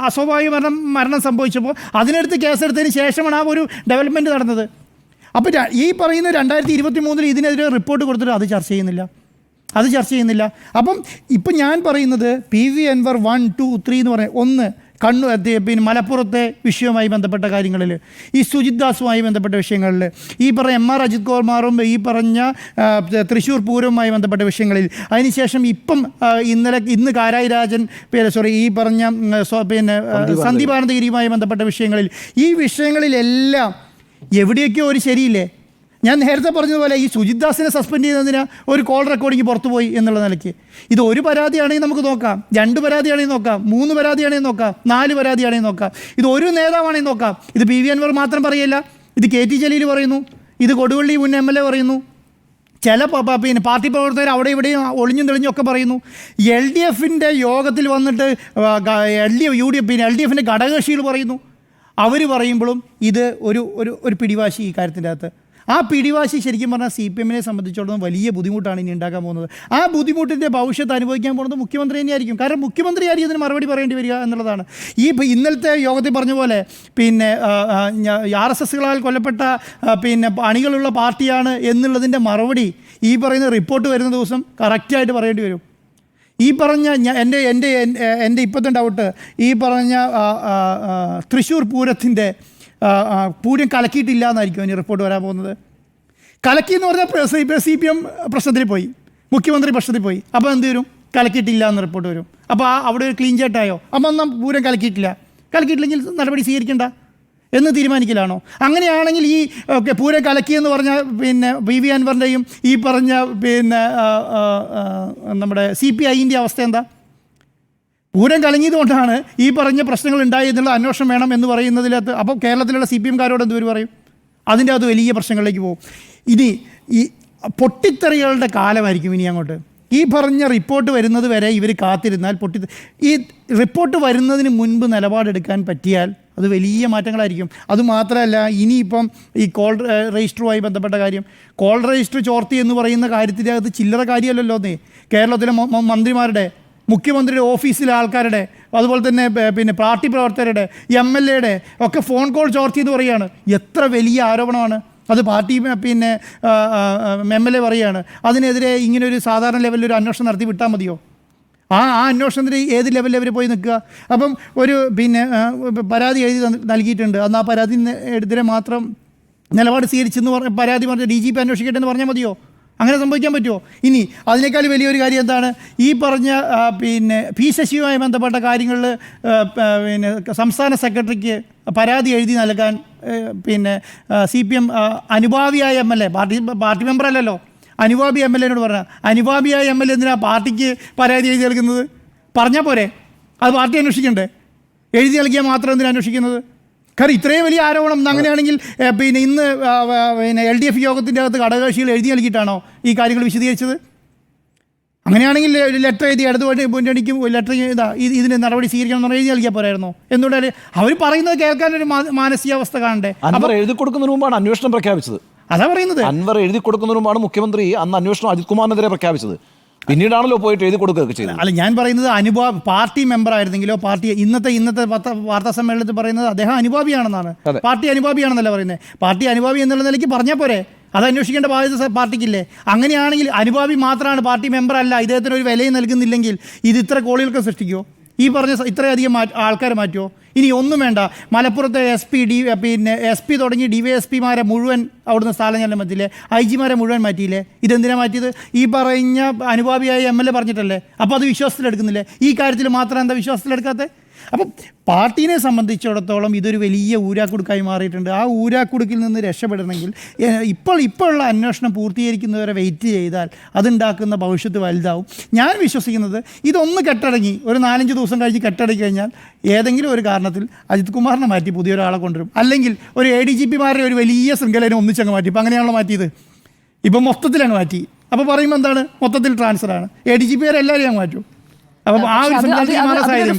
S1: അസ്വാഭാവിക മരണം സംഭവിച്ചപ്പോൾ അതിനടുത്ത് കേസെടുത്തതിന് ശേഷമാണ് ആ ഒരു ഡെവലപ്മെൻറ്റ് നടന്നത്. അപ്പോൾ ഈ പറയുന്ന 2023 ഇതിനെതിരെ റിപ്പോർട്ട് കൊടുത്തിട്ട് അത് ചർച്ച ചെയ്യുന്നില്ല. അപ്പം ഇപ്പം ഞാൻ പറയുന്നത് PV അൻവർ 1, 2, 3 എന്ന് പറയാം. ഒന്ന് മലപ്പുറത്തെ വിഷയവുമായി ബന്ധപ്പെട്ട കാര്യങ്ങളിൽ, ഈ സുജിത് ദാസുമായി ബന്ധപ്പെട്ട വിഷയങ്ങളിൽ, ഈ പറഞ്ഞ MR അജിത് കുമാറും ഈ പറഞ്ഞ തൃശ്ശൂർ പൂരവുമായി ബന്ധപ്പെട്ട വിഷയങ്ങളിൽ, അതിനുശേഷം ഇന്ന് കാരായി രാജൻ ഈ പറഞ്ഞ സന്ദീപാനന്ദഗിരിയുമായി ബന്ധപ്പെട്ട വിഷയങ്ങളിൽ, ഈ വിഷയങ്ങളിലെല്ലാം എവിടെയൊക്കെയോ ഒരു ശരിയില്ലേ? ഞാൻ നേരത്തെ പറഞ്ഞതുപോലെ ഈ സുജിത് ദാസിനെ സസ്പെൻഡ് ചെയ്യുന്നതിന് ഒരു കോൾ റെക്കോർഡിങ് പുറത്തു പോയി എന്നുള്ള നിലയ്ക്ക് ഇത് ഒരു പരാതിയാണെങ്കിൽ നമുക്ക് നോക്കാം, 2 പരാതിയാണെങ്കിൽ നോക്കാം, 3 പരാതിയാണെങ്കിൽ നോക്കാം, 4 പരാതിയാണെങ്കിൽ നോക്കാം. ഇത് ഒരു നേതാവാണെങ്കിൽ നോക്കാം. ഇത് PV അൻവർ മാത്രം പറയില്ല, ഇത് KT ജലീൽ പറയുന്നു, ഇത് കൊടുവള്ളി മുൻ MLA പറയുന്നു, ചില പാർട്ടി പ്രവർത്തകർ അവിടെ ഇവിടെയും ഒളിഞ്ഞും തെളിഞ്ഞും ഒക്കെ പറയുന്നു. LDF-ൻ്റെ യോഗത്തിൽ വന്നിട്ട് LDF-ൻ്റെ ഘടകകക്ഷികൾ പറയുന്നു. അവർ പറയുമ്പോഴും ഇത് ഒരു പിടിവാശി ഈ കാര്യത്തിൻ്റെ അകത്ത്. ആ പിടിവാശി ശരിക്കും പറഞ്ഞാൽ CPM-നെ സംബന്ധിച്ചിടത്തോളം വലിയ ബുദ്ധിമുട്ടാണ് ഇനി ഉണ്ടാക്കാൻ പോകുന്നത്. ആ ബുദ്ധിമുട്ടിൻ്റെ ഭവിഷ്യത്ത് അനുഭവിക്കാൻ പോകുന്നത് മുഖ്യമന്ത്രി തന്നെയായിരിക്കും. കാരണം മുഖ്യമന്ത്രിയായിരിക്കും ഇതിന് മറുപടി പറയേണ്ടി വരിക എന്നുള്ളതാണ്. ഇന്നലത്തെ യോഗത്തിൽ പറഞ്ഞ പോലെ RSS-കളാൽ കൊല്ലപ്പെട്ട അണികളുള്ള പാർട്ടിയാണ് എന്നുള്ളതിൻ്റെ മറുപടി ഈ പറയുന്ന റിപ്പോർട്ട് വരുന്ന ദിവസം കറക്റ്റായിട്ട് പറയേണ്ടി വരും. ഈ പറഞ്ഞ എൻ്റെ ഇപ്പോഴത്തെ ഡൗട്ട്, ഈ പറഞ്ഞ തൃശ്ശൂർ പൂരത്തിൻ്റെ പൂരം കലക്കിയിട്ടില്ല എന്നായിരിക്കും അതിന് റിപ്പോർട്ട് വരാൻ പോകുന്നത്. കലക്കി എന്ന് പറഞ്ഞാൽ CPM പ്രശ്നത്തിൽ പോയി, മുഖ്യമന്ത്രി പ്രശ്നത്തിൽ പോയി. അപ്പോൾ എന്ത് വരും? കലക്കിയിട്ടില്ല എന്ന് റിപ്പോർട്ട് വരും. അപ്പോൾ അവിടെ ഒരു ക്ലീൻ ചേട്ടായോ? അപ്പം എന്നാൽ പൂരം കലക്കിയിട്ടില്ലെങ്കിൽ നടപടി സ്വീകരിക്കേണ്ട എന്ന് തീരുമാനിക്കലാണോ? അങ്ങനെയാണെങ്കിൽ ഈ പൂരം കലക്കിയെന്ന് പറഞ്ഞ പിന്നെ പി വി അൻവറിൻ്റെയും ഈ പറഞ്ഞ പിന്നെ നമ്മുടെ CPIൻ്റെ അവസ്ഥ എന്താ? പൂരം കലങ്ങിയതുകൊണ്ടാണ് ഈ പറഞ്ഞ പ്രശ്നങ്ങൾ ഉണ്ടായി എന്നുള്ള അന്വേഷണം വേണം എന്ന് പറയുന്നതിനകത്ത് അപ്പോൾ കേരളത്തിലുള്ള CPMകാരോട് എന്തുവരും പറയും? അതിൻ്റെ അത് വലിയ പ്രശ്നങ്ങളിലേക്ക് പോകും. ഇനി ഈ പൊട്ടിത്തെറികളുടെ കാലമായിരിക്കും ഇനി അങ്ങോട്ട്. ഈ പറഞ്ഞ റിപ്പോർട്ട് വരുന്നത് വരെ ഇവർ കാത്തിരുന്നാൽ ഈ റിപ്പോർട്ട് വരുന്നതിന് മുൻപ് നിലപാടെടുക്കാൻ പറ്റിയാൽ അത് വലിയ മാറ്റങ്ങളായിരിക്കും. അതുമാത്രമല്ല, ഇനിയിപ്പം ഈ കോൾ രജിസ്റ്ററുമായി ബന്ധപ്പെട്ട കാര്യം, കോൾ രജിസ്റ്റർ ചോർത്തി എന്ന് പറയുന്ന കാര്യത്തിൻ്റെ അകത്ത് ചില്ലറ കാര്യമല്ലല്ലോ. കേരളത്തിലെ മന്ത്രിമാരുടെ, മുഖ്യമന്ത്രിയുടെ ഓഫീസിലെ ആൾക്കാരുടെ, അതുപോലെ തന്നെ പിന്നെ പാർട്ടി പ്രവർത്തകരുടെ, MLAയുടെ ഒക്കെ ഫോൺ കോൾ ചോർത്തി എന്ന് പറയുകയാണ്. എത്ര വലിയ ആരോപണമാണ് അത്! പാർട്ടി പിന്നെ MLA പറയുകയാണ്. അതിനെതിരെ ഇങ്ങനൊരു സാധാരണ ലെവലിൽ ഒരു അന്വേഷണം നടത്തി വിട്ടാൽ മതിയോ? ആ അന്വേഷണത്തിന് ഏത് ലെവലിൽ അവർ പോയി നിൽക്കുക? അപ്പം ഒരു പിന്നെ പരാതി എഴുതി നൽകിയിട്ടുണ്ട്, അന്ന് ആ പരാതിനെതിരെ മാത്രം നിലപാട് സ്വീകരിച്ചെന്ന് പറഞ്ഞ പരാതി പറഞ്ഞ DGP അന്വേഷിക്കട്ടെ എന്ന് പറഞ്ഞാൽ മതിയോ? അങ്ങനെ സംഭവിക്കാൻ പറ്റുമോ? ഇനി അതിനേക്കാൾ വലിയൊരു കാര്യം എന്താണ്? ഈ പറഞ്ഞ പിന്നെ P ശശിയുമായി ബന്ധപ്പെട്ട കാര്യങ്ങളിൽ പിന്നെ സംസ്ഥാന സെക്രട്ടറിക്ക് പരാതി എഴുതി നൽകാൻ പിന്നെ CPM അനുഭാവിയായ MLA, പാർട്ടി മെമ്പർ അല്ലല്ലോ, അനുഭാവി MLAനോട് പറഞ്ഞ അനുഭാവിയായ MLA എന്തിനാ പാർട്ടിക്ക് പരാതി എഴുതി നൽകുന്നത്? പറഞ്ഞാൽ പോരെ? അത് പാർട്ടി അന്വേഷിക്കണ്ടേ? എഴുതി നൽകിയാൽ മാത്രം എന്തിനാ അന്വേഷിക്കുന്നത്? കാരണം ഇത്രയും വലിയ ആരോപണം. അങ്ങനെയാണെങ്കിൽ പിന്നെ ഇന്ന് പിന്നെ LDF യോഗത്തിൻ്റെ അകത്ത് ഘടകകക്ഷികൾ എഴുതി നൽകിയിട്ടാണോ ഈ കാര്യങ്ങൾ വിശദീകരിച്ചത്? അങ്ങനെയാണെങ്കിൽ ലെറ്റർ എഴുതി മുന്നണിക്കും ലെറ്റർ ഇതിന് നടപടി സ്വീകരിക്കണം എന്ന് എഴുതി നൽകിയാൽ പോരായിരുന്നോ? എന്തുകൊണ്ടാണ് അവർ പറയുന്നത് കേൾക്കാനൊരു മാനസികാവസ്ഥ കാണണ്ടേ?
S3: അൻവർ എഴുതി കൊടുക്കുന്നതിന് മുമ്പാണ് അന്വേഷണം പ്രഖ്യാപിച്ചത്.
S1: അതാ പറയുന്നത്.
S3: അൻവർ എഴുതി കൊടുക്കുന്നതിന് മുമ്പാണ് മുഖ്യമന്ത്രി അന്ന് അന്വേഷണം അജിത് കുമാറിനെതിരെ പ്രഖ്യാപിച്ചത്. പിന്നീടാണല്ലോ പോയിട്ട് എഴുതി കൊടുക്കുകയൊക്കെ ചെയ്തത്.
S1: അല്ല, ഞാൻ പറയുന്നത് പാർട്ടി മെമ്പർ ആയിരുന്നെങ്കിലോ, പാർട്ടി ഇന്നത്തെ വാർത്താ സമ്മേളനത്തിൽ പറയുന്നത് അദ്ദേഹം അനുഭാവിയാണെന്നാണ്. പാർട്ടി അനുഭാവിയാണെന്നല്ല പറയുന്നത്. പാർട്ടി അനുഭാവി എന്നുള്ള നിലയ്ക്ക് പറഞ്ഞാൽ പോരെ? അത് അന്വേഷിക്കേണ്ട ബാധ്യത പാർട്ടിക്കില്ലേ? അങ്ങനെയാണെങ്കിൽ അനുഭാവി മാത്രമാണ്, പാർട്ടി മെമ്പർ അല്ല, ഇദ്ദേഹത്തിന് ഒരു വിലയും നൽകുന്നില്ലെങ്കിൽ ഇത് ഇത്ര കോളികൾക്ക് സൃഷ്ടിക്കുമോ? ഈ പറഞ്ഞ ഇത്രയധികം ആൾക്കാരെ മാറ്റുമോ? ഇനി ഒന്നും വേണ്ട, മലപ്പുറത്തെ പിന്നെ SP തുടങ്ങി DYSPമാരെ മുഴുവൻ അവിടുന്ന് സ്ഥലം ചെല്ലാൻ പറ്റില്ലേ? IG മാരെ മുഴുവൻ മാറ്റിയില്ലേ? ഇതെന്തിനാണ് മാറ്റിയത്? ഈ പറഞ്ഞ അനുഭാവിയായ MLA പറഞ്ഞിട്ടല്ലേ? അപ്പോൾ അത് വിശ്വാസത്തിലെടുക്കുന്നില്ലേ? ഈ കാര്യത്തിൽ മാത്രം എന്താ വിശ്വാസത്തിലെടുക്കാത്തത്? അപ്പം പാർട്ടീനെ സംബന്ധിച്ചിടത്തോളം ഇതൊരു വലിയ ഊരാക്കുടുക്കായി മാറിയിട്ടുണ്ട്. ആ ഊരാക്കുടുക്കിൽ നിന്ന് രക്ഷപ്പെടണമെങ്കിൽ ഇപ്പോഴുള്ള അന്വേഷണം പൂർത്തീകരിക്കുന്നവരെ വെയിറ്റ് ചെയ്താൽ അതുണ്ടാക്കുന്ന ഭവിഷ്യത്ത് വലുതാവും. ഞാൻ വിശ്വസിക്കുന്നത് ഇതൊന്ന് കെട്ടടങ്ങി ഒരു 4-5 ദിവസം കഴിഞ്ഞ് കെട്ടടങ്ങി കഴിഞ്ഞാൽ ഏതെങ്കിലും ഒരു കാരണത്തിൽ അജിത് കുമാറിനെ മാറ്റി പുതിയൊരാളെ കൊണ്ടുവരും. അല്ലെങ്കിൽ ഒരു ADGPമാരുടെ ഒരു വലിയ ശൃംഖലനെ ഒന്നിച്ചങ്ങ് മാറ്റി. ഇപ്പം അങ്ങനെയാണല്ലോ മാറ്റിയത്. ഇപ്പം മൊത്തത്തിലങ്ങ് മാറ്റി. അപ്പോൾ പറയുമ്പോൾ എന്താണ്? മൊത്തത്തിൽ ട്രാൻസ്ഫറാണ്. ADGPമാരെ എല്ലാവരെയും അങ്ങ് മാറ്റും.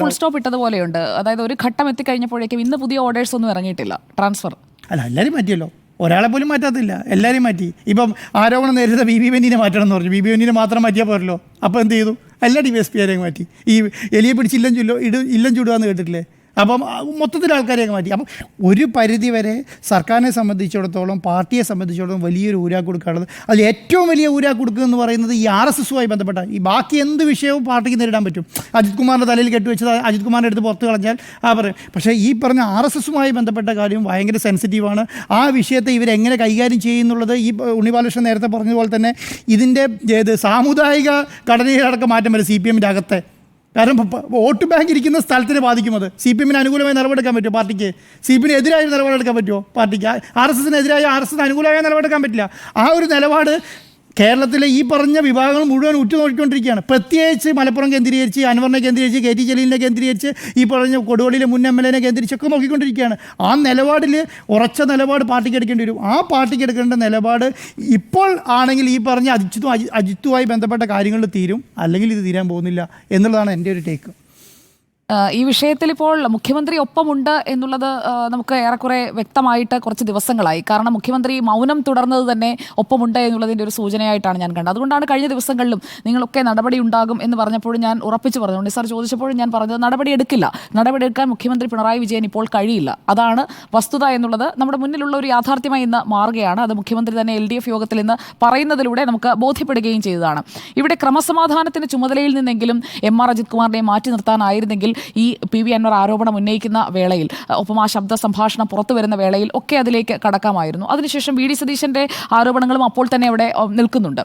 S2: ഫുൾ സ്റ്റോപ്പ് ഇട്ടതുപോലെയുണ്ട്. അതായത് ഒരു ഘട്ടം എത്തിക്കഴിഞ്ഞപ്പോഴേക്കും ഇന്ന് പുതിയ ഓർഡേഴ്സ് ഒന്നും ഇറങ്ങിയിട്ടില്ല, ട്രാൻസ്ഫർ അല്ല.
S1: എല്ലാവരും മാറ്റിയല്ലോ, ഒരാളെ പോലും മാറ്റാത്തില്ല, എല്ലാവരും മാറ്റി. ഇപ്പം ആരോപണം നേരിട്ട BB ബെന്നിനെ മാറ്റണം എന്ന് പറഞ്ഞു. BB ബെന്നിനെ മാത്രം മാറ്റിയാൽ പോരല്ലോ. അപ്പോൾ എന്ത് ചെയ്തു? എല്ലാ DYSPമാരെയും മാറ്റി. ഈ എലിയെ പിടിച്ച് ഇല്ലം ചുടുകയെന്ന് കേട്ടിട്ടില്ലേ? അപ്പം മൊത്തത്തിൽ ആൾക്കാരെയൊക്കെ മാറ്റി. അപ്പം ഒരു പരിധി വരെ സർക്കാരിനെ സംബന്ധിച്ചിടത്തോളം, പാർട്ടിയെ സംബന്ധിച്ചിടത്തോളം വലിയൊരു ഊരാക്കുടുക്കാണുള്ളത്. അതിൽ ഏറ്റവും വലിയ ഊരാക്കുടുക്ക് എന്ന് പറയുന്നത് ഈ RSSുമായി ബന്ധപ്പെട്ട ഈ ബാക്കി എന്ത് വിഷയവും പാർട്ടിക്ക് നേരിടാൻ പറ്റും. അജിത് കുമാറിൻ്റെ തലയിൽ കെട്ടുവെച്ചത് അജിത് കുമാറിൻ്റെ അടുത്ത് പുറത്ത് കളഞ്ഞാൽ പറയും. പക്ഷേ ഈ പറഞ്ഞ RSSുമായി ബന്ധപ്പെട്ട കാര്യം ഭയങ്കര സെൻസിറ്റീവാണ്. ആ വിഷയത്തെ ഇവരെങ്ങനെ കൈകാര്യം ചെയ്യുന്നുള്ളത് ഈ ഉണ്ണി ബാലകൃഷ്ണൻ നേരത്തെ പറഞ്ഞതുപോലെ തന്നെ ഇതിൻ്റെ സാമുദായിക ഘടനയിലടക്കം മാറ്റം വരും CPMൻ്റെ അകത്തെ. കാരണം വോട്ട് ബാങ്ക് ഇരിക്കുന്ന സ്ഥലത്തിന് ബാധിക്കും. അത് CPMന് അനുകൂലമായി നിലപാടെടുക്കാൻ പറ്റുമോ പാർട്ടിക്ക്? CPMന് എതിരായ നിലപാടെടുക്കാൻ പറ്റുമോ പാർട്ടിക്ക്? RSSനെതിരായ RSSന് അനുകൂലമായ നിലപാടെടുക്കാൻ പറ്റില്ല. ആ ഒരു നിലപാട് കേരളത്തിലെ ഈ പറഞ്ഞ വിഭാഗങ്ങൾ മുഴുവൻ ഉറ്റുനോക്കിക്കൊണ്ടിരിക്കുകയാണ്. പ്രത്യേകിച്ച് മലപ്പുറം കേന്ദ്രീകരിച്ച്, അൻവറിനെ കേന്ദ്രീകരിച്ച്, KT ജലീലിനെ കേന്ദ്രീകരിച്ച്, ഈ പറഞ്ഞ കൊടുവള്ളിയിലെ മുൻ MLAനെ കേന്ദ്രീകരിച്ചൊക്കെ നോക്കിക്കൊണ്ടിരിക്കുകയാണ്. ആ നിലപാടിൽ ഉറച്ച നിലപാട് പാർട്ടിക്ക് എടുക്കേണ്ടി വരും. ആ പാർട്ടിക്ക് എടുക്കേണ്ട നിലപാട് ഇപ്പോൾ ആണെങ്കിൽ ഈ പറഞ്ഞ അജിത്തുമായി ബന്ധപ്പെട്ട കാര്യങ്ങളിൽ തീരും, അല്ലെങ്കിൽ ഇത് തീരാൻ പോകുന്നില്ല എന്നുള്ളതാണ് എൻ്റെ ഒരു ടേക്ക്.
S2: ഈ വിഷയത്തിൽ ഇപ്പോൾ മുഖ്യമന്ത്രി ഒപ്പമുണ്ട് എന്നുള്ളത് നമുക്ക് ഏറെക്കുറെ വ്യക്തമായിട്ട് കുറച്ച് ദിവസങ്ങളായി. കാരണം മുഖ്യമന്ത്രി മൗനം തുടർന്നത് തന്നെ ഒപ്പമുണ്ട് എന്നുള്ളതിൻ്റെ ഒരു സൂചനയായിട്ടാണ് ഞാൻ കണ്ടത്. അതുകൊണ്ടാണ് കഴിഞ്ഞ ദിവസങ്ങളിലും നിങ്ങളൊക്കെ നടപടി ഉണ്ടാകും എന്ന് പറഞ്ഞപ്പോഴും ഞാൻ ഉറപ്പിച്ച് പറഞ്ഞു. ഉണ്ണി സാർ ചോദിച്ചപ്പോഴും ഞാൻ പറഞ്ഞത് നടപടി എടുക്കാൻ മുഖ്യമന്ത്രി പിണറായി വിജയൻ ഇപ്പോൾ കഴിയില്ല. അതാണ് വസ്തുത എന്നുള്ളത് നമ്മുടെ മുന്നിലുള്ള ഒരു യാഥാർത്ഥ്യമായി ഇന്ന് മാറുകയാണ്. അത് മുഖ്യമന്ത്രി തന്നെ LDF യോഗത്തിൽ ഇന്ന് പറയുന്നതിലൂടെ നമുക്ക് ബോധ്യപ്പെടുകയും ചെയ്തതാണ്. ഇവിടെ ക്രമസമാധാനത്തിന് ചുമതലയിൽ നിന്നെങ്കിലും MR അജിത് കുമാറിനെ മാറ്റി നിർത്താനായിരുന്നെങ്കിൽ ഈ PV അൻവർ ആരോപണം ഉന്നയിക്കുന്ന വേളയിൽ, ഒപ്പം ആ ശബ്ദ സംഭാഷണം പുറത്തു വരുന്ന വേളയിൽ ഒക്കെ അതിലേക്ക് കടക്കാമായിരുന്നു. അതിനുശേഷം VD സതീശന്റെ ആരോപണങ്ങളും അപ്പോൾ തന്നെ അവിടെ നിൽക്കുന്നുണ്ട്.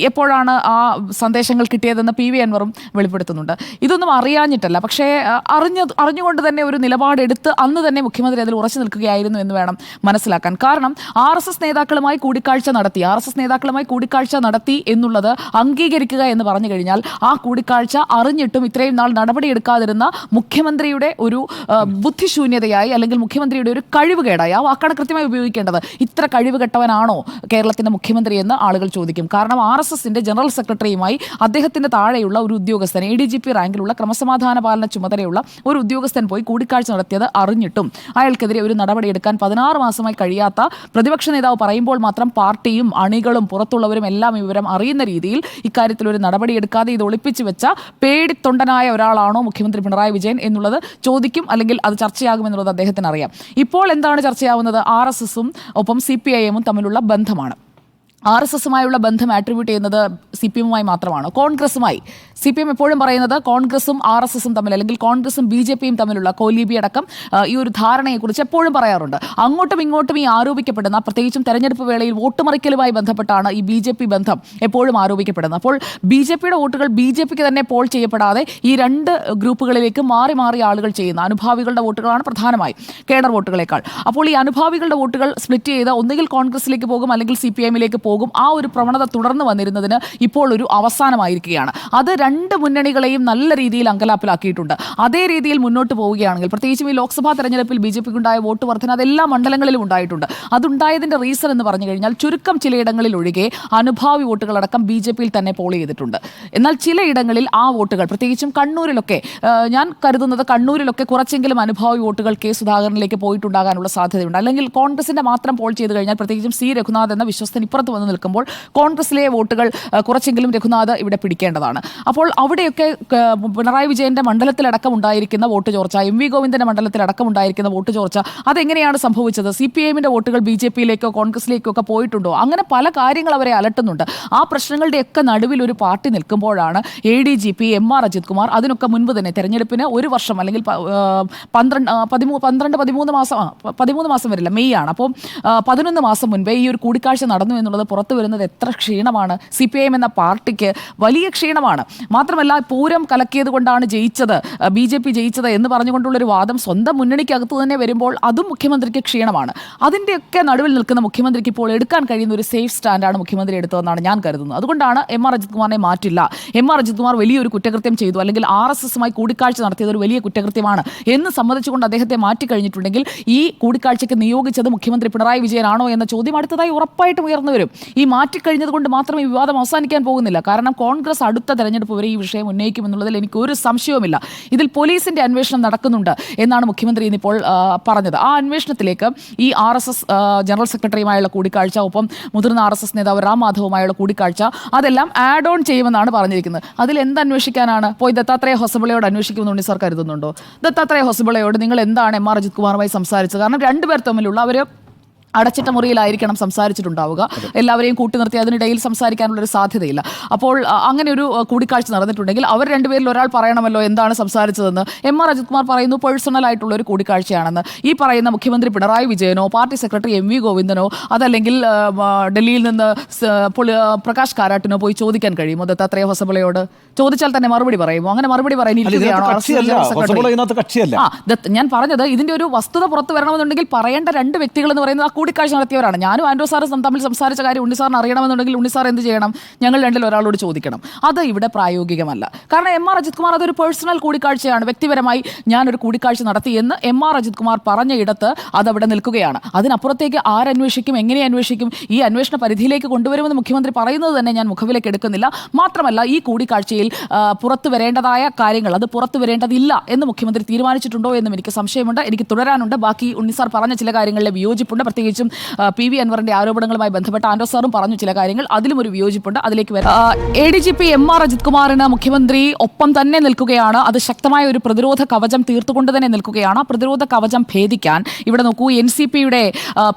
S2: എപ്പോഴാണ് ആ സന്ദേശങ്ങൾ കിട്ടിയതെന്ന് PV അൻവറും വെളിപ്പെടുത്തുന്നുണ്ട്. ഇതൊന്നും അറിയാഞ്ഞിട്ടല്ല, പക്ഷേ അറിഞ്ഞുകൊണ്ട് തന്നെ ഒരു നിലപാടെടുത്ത് അന്ന് തന്നെ മുഖ്യമന്ത്രി അതിൽ ഉറച്ചു നിൽക്കുകയായിരുന്നു എന്ന് വേണം മനസ്സിലാക്കാൻ. കാരണം RSS നേതാക്കളുമായി കൂടിക്കാഴ്ച നടത്തി എന്നുള്ളത് അംഗീകരിക്കുക എന്ന് പറഞ്ഞു കഴിഞ്ഞാൽ ആ കൂടിക്കാഴ്ച അറിഞ്ഞിട്ടും ഇത്രയും നാൾ നടപടിയെടുക്കാതിരുന്ന മുഖ്യമന്ത്രിയുടെ ഒരു ബുദ്ധിശൂന്യതയായി, അല്ലെങ്കിൽ മുഖ്യമന്ത്രിയുടെ ഒരു കഴിവുകേടായി, ആ വാക്കാണ് കൃത്യമായി ഉപയോഗിക്കേണ്ടത്. ഇത്ര കഴിവുകെട്ടവനാണോ കേരളത്തിന്റെ മുഖ്യമന്ത്രി എന്ന് ആളുകൾ ചോദിക്കും. കാരണം RSSന്റെ ജനറൽ സെക്രട്ടറിയുമായി അദ്ദേഹത്തിന്റെ താഴെയുള്ള ഒരു ഉദ്യോഗസ്ഥൻ, ADGP റാങ്കിലുള്ള ക്രമസമാധാന പാലന ചുമതലയുള്ള ഒരു ഉദ്യോഗസ്ഥൻ പോയി കൂടിക്കാഴ്ച നടത്തിയത് അറിഞ്ഞിട്ടും അയാൾക്കെതിരെ ഒരു നടപടിയെടുക്കാൻ 16 മാസമായി കഴിയാത്ത പ്രതിപക്ഷ നേതാവ് പറയുമ്പോൾ മാത്രം പാർട്ടിയും അണികളും പുറത്തുള്ളവരും എല്ലാം വിവരം അറിയുന്ന രീതിയിൽ ഇക്കാര്യത്തിൽ ഒരു നടപടിയെടുക്കാതെ ഇത് ഒളിപ്പിച്ചു വെച്ച പേടിത്തൊണ്ടനായ ഒരാളാണോ മുഖ്യമന്ത്രി പിണറായി വിജയൻ എന്നുള്ളത് ചോദിക്കും, അല്ലെങ്കിൽ അത് ചർച്ചയാകുമെന്നുള്ളത് അദ്ദേഹത്തിന് അറിയാം. ഇപ്പോൾ എന്താണ് ചർച്ചയാവുന്നത്? RSSും ഒപ്പം CPIM തമ്മിലുള്ള ബന്ധമാണ്. RSSുമായുള്ള ബന്ധം ആട്രിബ്യൂട്ട് ചെയ്യുന്നത് CPM-മായി മാത്രമാണ്. കോൺഗ്രസുമായി CPM എപ്പോഴും പറയുന്നത് കോൺഗ്രസും RSSും തമ്മിൽ, അല്ലെങ്കിൽ കോൺഗ്രസും BJPയും തമ്മിലുള്ള കോലീബി അടക്കം ഈ ഒരു ധാരണയെക്കുറിച്ച് എപ്പോഴും പറയാറുണ്ട്. അങ്ങോട്ടും ഇങ്ങോട്ടും ഈ ആരോപിക്കപ്പെടുന്ന, പ്രത്യേകിച്ചും തെരഞ്ഞെടുപ്പ് വേളയിൽ വോട്ടുമറിക്കലുമായി ബന്ധപ്പെട്ടാണ് ഈ BJP ബന്ധം എപ്പോഴും ആരോപിക്കപ്പെടുന്നത്. അപ്പോൾ BJPയുടെ വോട്ടുകൾ BJPക്ക് തന്നെ പോൾ ചെയ്യപ്പെടാതെ ഈ രണ്ട് ഗ്രൂപ്പുകളിലേക്ക് മാറി മാറി ആളുകൾ ചെയ്യുന്ന അനുഭാവികളുടെ വോട്ടുകളാണ് പ്രധാനമായും, കേഡർ വോട്ടുകളേക്കാൾ. അപ്പോൾ ഈ അനുഭാവികളുടെ വോട്ടുകൾ സ്പ്ലിറ്റ് ചെയ്ത് ഒന്നുകിൽ കോൺഗ്രസിലേക്ക് പോകും, അല്ലെങ്കിൽ CPM-ലേക്ക് പോകും. ആ ഒരു പ്രവണത തുടർന്ന് വന്നിരുന്നതിന് ഇപ്പോൾ ഒരു അവസാനമായിരിക്കുകയാണ്. അത് രണ്ട് മുന്നണികളെയും നല്ല രീതിയിൽ അങ്കലാപ്പിലാക്കിയിട്ടുണ്ട്. അതേ രീതിയിൽ മുന്നോട്ട് പോവുകയാണെങ്കിൽ, പ്രത്യേകിച്ചും ഈ ലോക്സഭാ തെരഞ്ഞെടുപ്പിൽ BJPക്കുണ്ടായ വോട്ട് വർധന അതെല്ലാ മണ്ഡലങ്ങളിലും ഉണ്ടായിട്ടുണ്ട്. അതുണ്ടായതിന്റെ റീസൺ എന്ന് പറഞ്ഞു കഴിഞ്ഞാൽ ചുരുക്കം ചിലയിടങ്ങളിൽ ഒഴികെ അനുഭാവി വോട്ടുകളടക്കം BJPയിൽ തന്നെ പോൾ ചെയ്തിട്ടുണ്ട്. എന്നാൽ ചിലയിടങ്ങളിൽ ആ വോട്ടുകൾ, പ്രത്യേകിച്ചും കണ്ണൂരിലൊക്കെ, ഞാൻ കരുതുന്നത് കണ്ണൂരിലൊക്കെ കുറച്ചെങ്കിലും അനുഭാവി വോട്ടുകൾ K സുധാകരനിലേക്ക് പോയിട്ടുണ്ടാകാനുള്ള സാധ്യതയുണ്ട്. അല്ലെങ്കിൽ കോൺഗ്രസിന്റെ മാത്രം പോൾ ചെയ്ത് കഴിഞ്ഞാൽ, പ്രത്യേകിച്ചും C രഘുനാഥ് എന്ന വിശ്വസ്തൻ ഇപ്പുറത്ത് വന്ന് നിൽക്കുമ്പോൾ കോൺഗ്രസിലെ വോട്ടുകൾ കുറച്ചെങ്കിലും രഘുനാഥ് ഇവിടെ പിടിക്കേണ്ടതാണ്. അപ്പോൾ അവിടെയൊക്കെ പിണറായി വിജയന്റെ മണ്ഡലത്തിലടക്കം ഉണ്ടായിരിക്കുന്ന വോട്ട് ചോർച്ച, MV ഗോവിന്ദന്റെ മണ്ഡലത്തിലടക്കം ഉണ്ടായിരിക്കുന്ന വോട്ട് ചോർച്ച, അതെങ്ങനെയാണ് സംഭവിച്ചത്? CPM-ന്റെ വോട്ടുകൾ BJPയിലേക്കോ കോൺഗ്രസിലേക്കോ ഒക്കെ പോയിട്ടുണ്ടോ? അങ്ങനെ പല കാര്യങ്ങൾ അവരെ അലട്ടുന്നുണ്ട്. ആ പ്രശ്നങ്ങളുടെയൊക്കെ നടുവിൽ ഒരു പാർട്ടി നിൽക്കുമ്പോഴാണ് ADGP MR അജിത് കുമാർ അതിനൊക്കെ മുൻപ് തന്നെ തെരഞ്ഞെടുപ്പിന് ഒരു വർഷം, അല്ലെങ്കിൽ 13 മാസം വരില്ല, മെയ് ആണ്. അപ്പോൾ 11 മാസം മുൻപേ ഈ ഒരു കൂടിക്കാഴ്ച നടന്നു എന്നുള്ളത് പുറത്തു വരുന്നത് എത്ര ക്ഷീണമാണ്. CPIM എന്ന പാർട്ടിക്ക് വലിയ ക്ഷീണമാണ്. മാത്രമല്ല, പൂരം കലക്കിയത് കൊണ്ടാണ് BJP ജയിച്ചത് എന്ന് പറഞ്ഞുകൊണ്ടുള്ളൊരു വാദം സ്വന്തം മുന്നണിക്കകത്ത് തന്നെ വരുമ്പോൾ അതും മുഖ്യമന്ത്രിക്ക് ക്ഷീണമാണ്. അതിൻ്റെയൊക്കെ നടുവിൽ നിൽക്കുന്ന മുഖ്യമന്ത്രിക്ക് ഇപ്പോൾ എടുക്കാൻ കഴിയുന്ന ഒരു സേഫ് സ്റ്റാൻഡാണ് മുഖ്യമന്ത്രി എടുത്തതെന്നാണ് ഞാൻ കരുതുന്നത്. അതുകൊണ്ടാണ് MR അജിത് കുമാറിനെ മാറ്റില്ല. MR അജിത് കുമാർ വലിയൊരു കുറ്റകൃത്യം ചെയ്തു, അല്ലെങ്കിൽ RSSുമായി കൂടിക്കാഴ്ച നടത്തിയത് ഒരു വലിയ കുറ്റകൃത്യമാണ് എന്ന് സമ്മതിച്ചുകൊണ്ട് അദ്ദേഹത്തെ മാറ്റിക്കഴിഞ്ഞിട്ടുണ്ടെങ്കിൽ ഈ കൂടിക്കാഴ്ചയ്ക്ക് നിയോഗിച്ചത് മുഖ്യമന്ത്രി പിണറായി വിജയനാണോ എന്ന ചോദ്യം അടുത്തതായി ഉറപ്പായിട്ടും ഉയർന്നു വരും. ഈ മാറ്റിക്കഴിഞ്ഞത് കൊണ്ട് മാത്രം ഈ വിവാദം അവസാനിക്കാൻ പോകുന്നില്ല. കാരണം കോൺഗ്രസ് അടുത്ത തെരഞ്ഞെടുപ്പ് വരെ ഈ വിഷയം ഉന്നയിക്കുമെന്നുള്ളതിൽ എനിക്ക് ഒരു സംശയവുമില്ല. ഇതിൽ പോലീസിന്റെ അന്വേഷണം നടക്കുന്നുണ്ട് എന്നാണ് മുഖ്യമന്ത്രി ഇന്നിപ്പോൾ പറഞ്ഞത്. ആ അന്വേഷണത്തിലേക്ക് ഈ RSS ജനറൽ സെക്രട്ടറിയുമായുള്ള കൂടിക്കാഴ്ച, ഒപ്പം മുതിർന്ന RSS നേതാവ് റാം മാധവുമായുള്ള കൂടിക്കാഴ്ച, അതെല്ലാം ആഡ് ഓൺ ചെയ്യുമെന്നാണ് പറഞ്ഞിരിക്കുന്നത്. അതിൽ എന്ത് അന്വേഷിക്കാനാണ്? പോയി ദത്താത്രേയ ഹൊസബളയോട് അന്വേഷിക്കുമെന്ന് ഉണ്ണി സാർ കരുതുന്നുണ്ടോ? ദത്താത്രേയ ഹൊസബളയോട് നിങ്ങൾ എന്താണ് MR അജിത് കുമാറുമായി സംസാരിച്ചത്? കാരണം രണ്ടുപേർ തമ്മിലുള്ള അവർ അടച്ചിട്ട മുറിയിലായിരിക്കണം സംസാരിച്ചിട്ടുണ്ടാവുക. എല്ലാവരെയും കൂട്ടി നിർത്തി അതിനിടയിൽ സംസാരിക്കാനുള്ളൊരു സാധ്യതയില്ല. അപ്പോൾ അങ്ങനെ ഒരു കൂടിക്കാഴ്ച നടന്നിട്ടുണ്ടെങ്കിൽ അവർ രണ്ടുപേരിൽ ഒരാൾ പറയണമല്ലോ എന്താണ് സംസാരിച്ചതെന്ന്. MR അജിത് കുമാർ പറയുന്നു പേഴ്സണൽ ആയിട്ടുള്ള ഒരു കൂടിക്കാഴ്ചയാണെന്ന്. ഈ പറയുന്ന മുഖ്യമന്ത്രി പിണറായി വിജയനോ പാർട്ടി സെക്രട്ടറി MV ഗോവിന്ദനോ അതല്ലെങ്കിൽ ഡൽഹിയിൽ നിന്ന് പ്രകാശ് കാരാട്ടിനോ പോയി ചോദിക്കാൻ കഴിയുമോ ദത്താത്രേയ ഹൊസബളയോട്? ചോദിച്ചാൽ തന്നെ മറുപടി പറയുമോ? അങ്ങനെ മറുപടി പറയാനിരിക്കുകയാണോ? ഞാൻ പറഞ്ഞത് ഇതിന്റെ ഒരു വസ്തുത പുറത്തു വരണമെന്നുണ്ടെങ്കിൽ പറയേണ്ട രണ്ട് വ്യക്തികൾ എന്ന് പറയുന്നത് കൂടിക്കാഴ്ച നടത്തിയവരാണ്. ഞാനും ആൻഡ്രൂ സാറും തമ്മിൽ സംസാരിച്ച കാര്യം ഉണ്ണി സാറിന് അറിയണമെന്നുണ്ടെങ്കിൽ ഉണ്ണി സാർ എന്ത് ചെയ്യണം? ഞങ്ങൾ രണ്ടിൽ ഒരാളോട് ചോദിക്കണം. അത് ഇവിടെ പ്രായോഗികമല്ല. കാരണം MR അജിത് കുമാർ അതൊരു പേഴ്സണൽ കൂടിക്കാഴ്ചയാണ്, വ്യക്തിപരമായി ഞാനൊരു കൂടിക്കാഴ്ച നടത്തി എന്ന് MR അജിത് കുമാർ പറഞ്ഞ ഇടത്ത് അതവിടെ നിൽക്കുകയാണ്. അതിനപ്പുറത്തേക്ക് ആരന്വേഷിക്കും, എങ്ങനെ അന്വേഷിക്കും, ഈ അന്വേഷണ പരിധിയിലേക്ക് കൊണ്ടുവരുമെന്ന് മുഖ്യമന്ത്രി പറയുന്നത് തന്നെ ഞാൻ മുഖവിലേക്ക് എടുക്കുന്നില്ല. മാത്രമല്ല, ഈ കൂടിക്കാഴ്ചയിൽ പുറത്തു വരേണ്ടതായ കാര്യങ്ങൾ അത് പുറത്തു വരേണ്ടതില്ല എന്ന് മുഖ്യമന്ത്രി തീരുമാനിച്ചിട്ടുണ്ടോ എന്നും എനിക്ക് സംശയമുണ്ട്. എനിക്ക് തുടരാനുണ്ട്. ബാക്കി ഉണ്ണി സാർ പറഞ്ഞ ചില കാര്യങ്ങളിലെ വിയോജിപ്പുണ്ട്. പ്രത്യേകിച്ച് പ്രത്യേകിച്ചും PV അൻവറിന്റെ ആരോപണങ്ങളുമായി ബന്ധപ്പെട്ട ആൻഡോ സാറും പറഞ്ഞു ചില കാര്യങ്ങൾ, അതിലും ഒരു വിയോജിപ്പുണ്ട്, അതിലേക്ക് വരാം. ADGP MR അജിത് കുമാറിന് മുഖ്യമന്ത്രി ഒപ്പം തന്നെ നിൽക്കുകയാണ്. അത് ശക്തമായ ഒരു പ്രതിരോധ കവചം തീർത്തുകൊണ്ട് തന്നെ നിൽക്കുകയാണ്. പ്രതിരോധ കവചം ഭേദിക്കാൻ ഇവിടെ നോക്കൂ, NCPയുടെ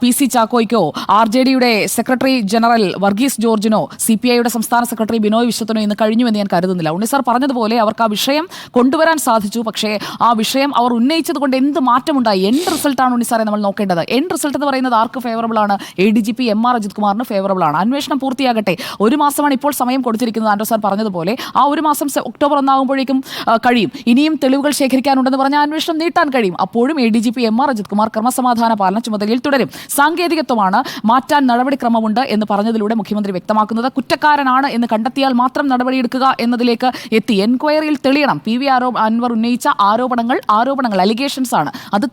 S2: PC ചാക്കോയ്ക്കോ RJDയുടെ സെക്രട്ടറി ജനറൽ വർഗീസ് ജോർജിനോ CPIയുടെ സംസ്ഥാന സെക്രട്ടറി ബിനോയ് വിശ്വത്തിനോ ഇന്ന് കഴിഞ്ഞുവെന്ന് ഞാൻ കരുതുന്നില്ല. ഉണ്ണി സാർ പറഞ്ഞതുപോലെ അവർക്ക് ആ വിഷയം കൊണ്ടുവരാൻ സാധിച്ചു. പക്ഷേ ആ വിഷയം അവർ ഉന്നയിച്ചത് കൊണ്ട് എന്ത് മാറ്റമുണ്ടായി? എൻഡ് റിസൾട്ടാണ് ഉണ്ണി സാറെ നമ്മൾ നോക്കേണ്ടത്. എൻഡ് റിസൾട്ട് എന്ന് പറയുന്നത് ആർക്ക് ഫേവറബിൾ ആണ്? ADGP MR അജിത് കുമാറിന് ഫേവറബിൾ ആണ്. അന്വേഷണം പൂർത്തിയാകട്ടെ. 1 മാസമാണ് ഇപ്പോൾ സമയം കൊടുത്തിരിക്കുന്നത്. ആൻഡോ സാർ പറഞ്ഞതുപോലെ ആ 1 മാസം ഒക്ടോബർ 1 ആകുമ്പോഴേക്കും കഴിയും. ഇനിയും തെളിവുകൾ ശേഖരിക്കാനുണ്ടെന്ന് പറഞ്ഞാൽ അന്വേഷണം നീട്ടാൻ കഴിയും. അപ്പോഴും ADGP MR അജിത് കുമാർ ക്രമസമാധാന പാലന ചുമതലയിൽ തുടരും. സാങ്കേതികത്വമാണ്, മാറ്റാൻ നടപടിക്രമമുണ്ട് എന്ന് പറഞ്ഞതിലൂടെ മുഖ്യമന്ത്രി വ്യക്തമാക്കുന്നത്. കുറ്റക്കാരനാണ് എന്ന് കണ്ടെത്തിയാൽ മാത്രം നടപടിയെടുക്കുക എന്നതിലേക്ക് എത്തി. എൻക്വയറിയിൽ തെളിയണം. PV അൻവർ ഉന്നയിച്ച ആരോപണങ്ങൾ അലിഗേഷൻസ് ആണ്. അത്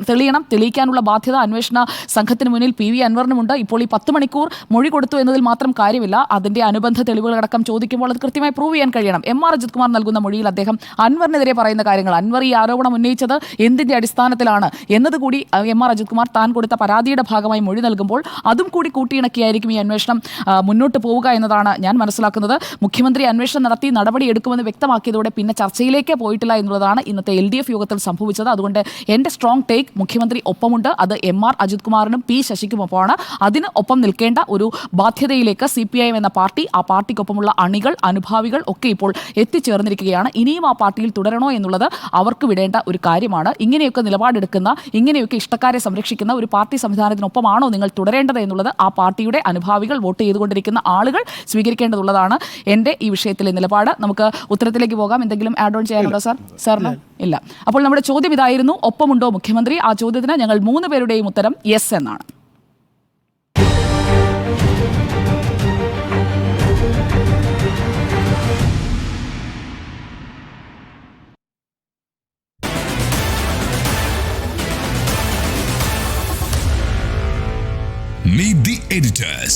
S2: തെളിയണം. തെളിയിക്കാനുള്ള ബാധ്യത അന്വേഷണ സംഘത്തിന് മുന്നിൽ PV അൻവറിനുമുണ്ട്. ഇപ്പോൾ ഈ 10 മണിക്കൂർ മൊഴി കൊടുത്തു എന്നതിൽ മാത്രം കാര്യമില്ല. അതിന്റെ അനുബന്ധ തെളിവുകളടക്കം ചോദിക്കുമ്പോൾ അത് കൃത്യമായി പ്രൂവ് ചെയ്യാൻ കഴിയണം. MR അജിത് കുമാർ നൽകുന്ന മൊഴിയിൽ അദ്ദേഹം അൻവറിനെതിരെ പറയുന്ന കാര്യങ്ങൾ, അൻവർ ഈ ആരോപണം ഉന്നയിച്ചത് എന്തിന്റെ അടിസ്ഥാനത്തിലാണ് എന്നതുകൂടി MR അജിത് കുമാർ താൻ കൊടുത്ത പരാതിയുടെ ഭാഗമായി മൊഴി നൽകുമ്പോൾ അതും കൂടി കൂട്ടിയിണക്കിയായിരിക്കും ഈ അന്വേഷണം മുന്നോട്ട് പോവുക എന്നതാണ് ഞാൻ മനസ്സിലാക്കുന്നത്. മുഖ്യമന്ത്രി അന്വേഷണം നടത്തി നടപടി എടുക്കുമെന്ന് വ്യക്തമാക്കിയതോടെ പിന്നെ ചർച്ചയിലേക്കേ പോയിട്ടില്ല എന്നുള്ളതാണ് ഇന്നത്തെ LDF യോഗത്തിൽ സംഭവിച്ചത്. അതുകൊണ്ട് എൻ്റെ സ്ട്രോങ് ടേക്ക്, മുഖ്യമന്ത്രി ഒപ്പമുണ്ട്. അത് MR അജിത് കുമാറിനും P ശശിക്കും ഒപ്പമാണ്. അതിന് ഒപ്പം നിൽക്കേണ്ട ഒരു ബാധ്യതയിലേക്ക് CPIM എന്ന പാർട്ടി, ആ പാർട്ടിക്കൊപ്പമുള്ള അണികൾ, അനുഭാവികൾ ഒക്കെ ഇപ്പോൾ എത്തിച്ചേർന്നിരിക്കുകയാണ്. ഇനിയും ആ പാർട്ടിയിൽ തുടരണോ എന്നുള്ളത് അവർക്ക് വിടേണ്ട ഒരു കാര്യമാണ്. ഇങ്ങനെയൊക്കെ നിലപാടെടുക്കുന്ന, ഇങ്ങനെയൊക്കെ ഇഷ്ടക്കാരെ സംരക്ഷിക്കുന്ന ഒരു പാർട്ടി സംവിധാനത്തിനൊപ്പമാണോ നിങ്ങൾ തുടരേണ്ടത് എന്നുള്ളത് ആ പാർട്ടിയുടെ അനുഭാവികൾ, വോട്ട് ചെയ്തുകൊണ്ടിരിക്കുന്ന ആളുകൾ സ്വീകരിക്കേണ്ടതുള്ളതാണ് എൻ്റെ ഈ വിഷയത്തിലെ നിലപാട്. നമുക്ക് ഉത്തരത്തിലേക്ക് പോകാം. എന്തെങ്കിലും ആഡ് ഓൺ ചെയ്യാനുണ്ടോ സാർ? സാറിന് ഇല്ല. അപ്പോൾ നമ്മുടെ ചോദ്യം ഇതായിരുന്നു, ഒപ്പമുണ്ടോ മുഖ്യമന്ത്രി? ആ ചോദ്യത്തിന് ഞങ്ങൾ 3 പേരുടെയും ഉത്തരം യെസ് എന്നാണ്.
S4: Meet the editors.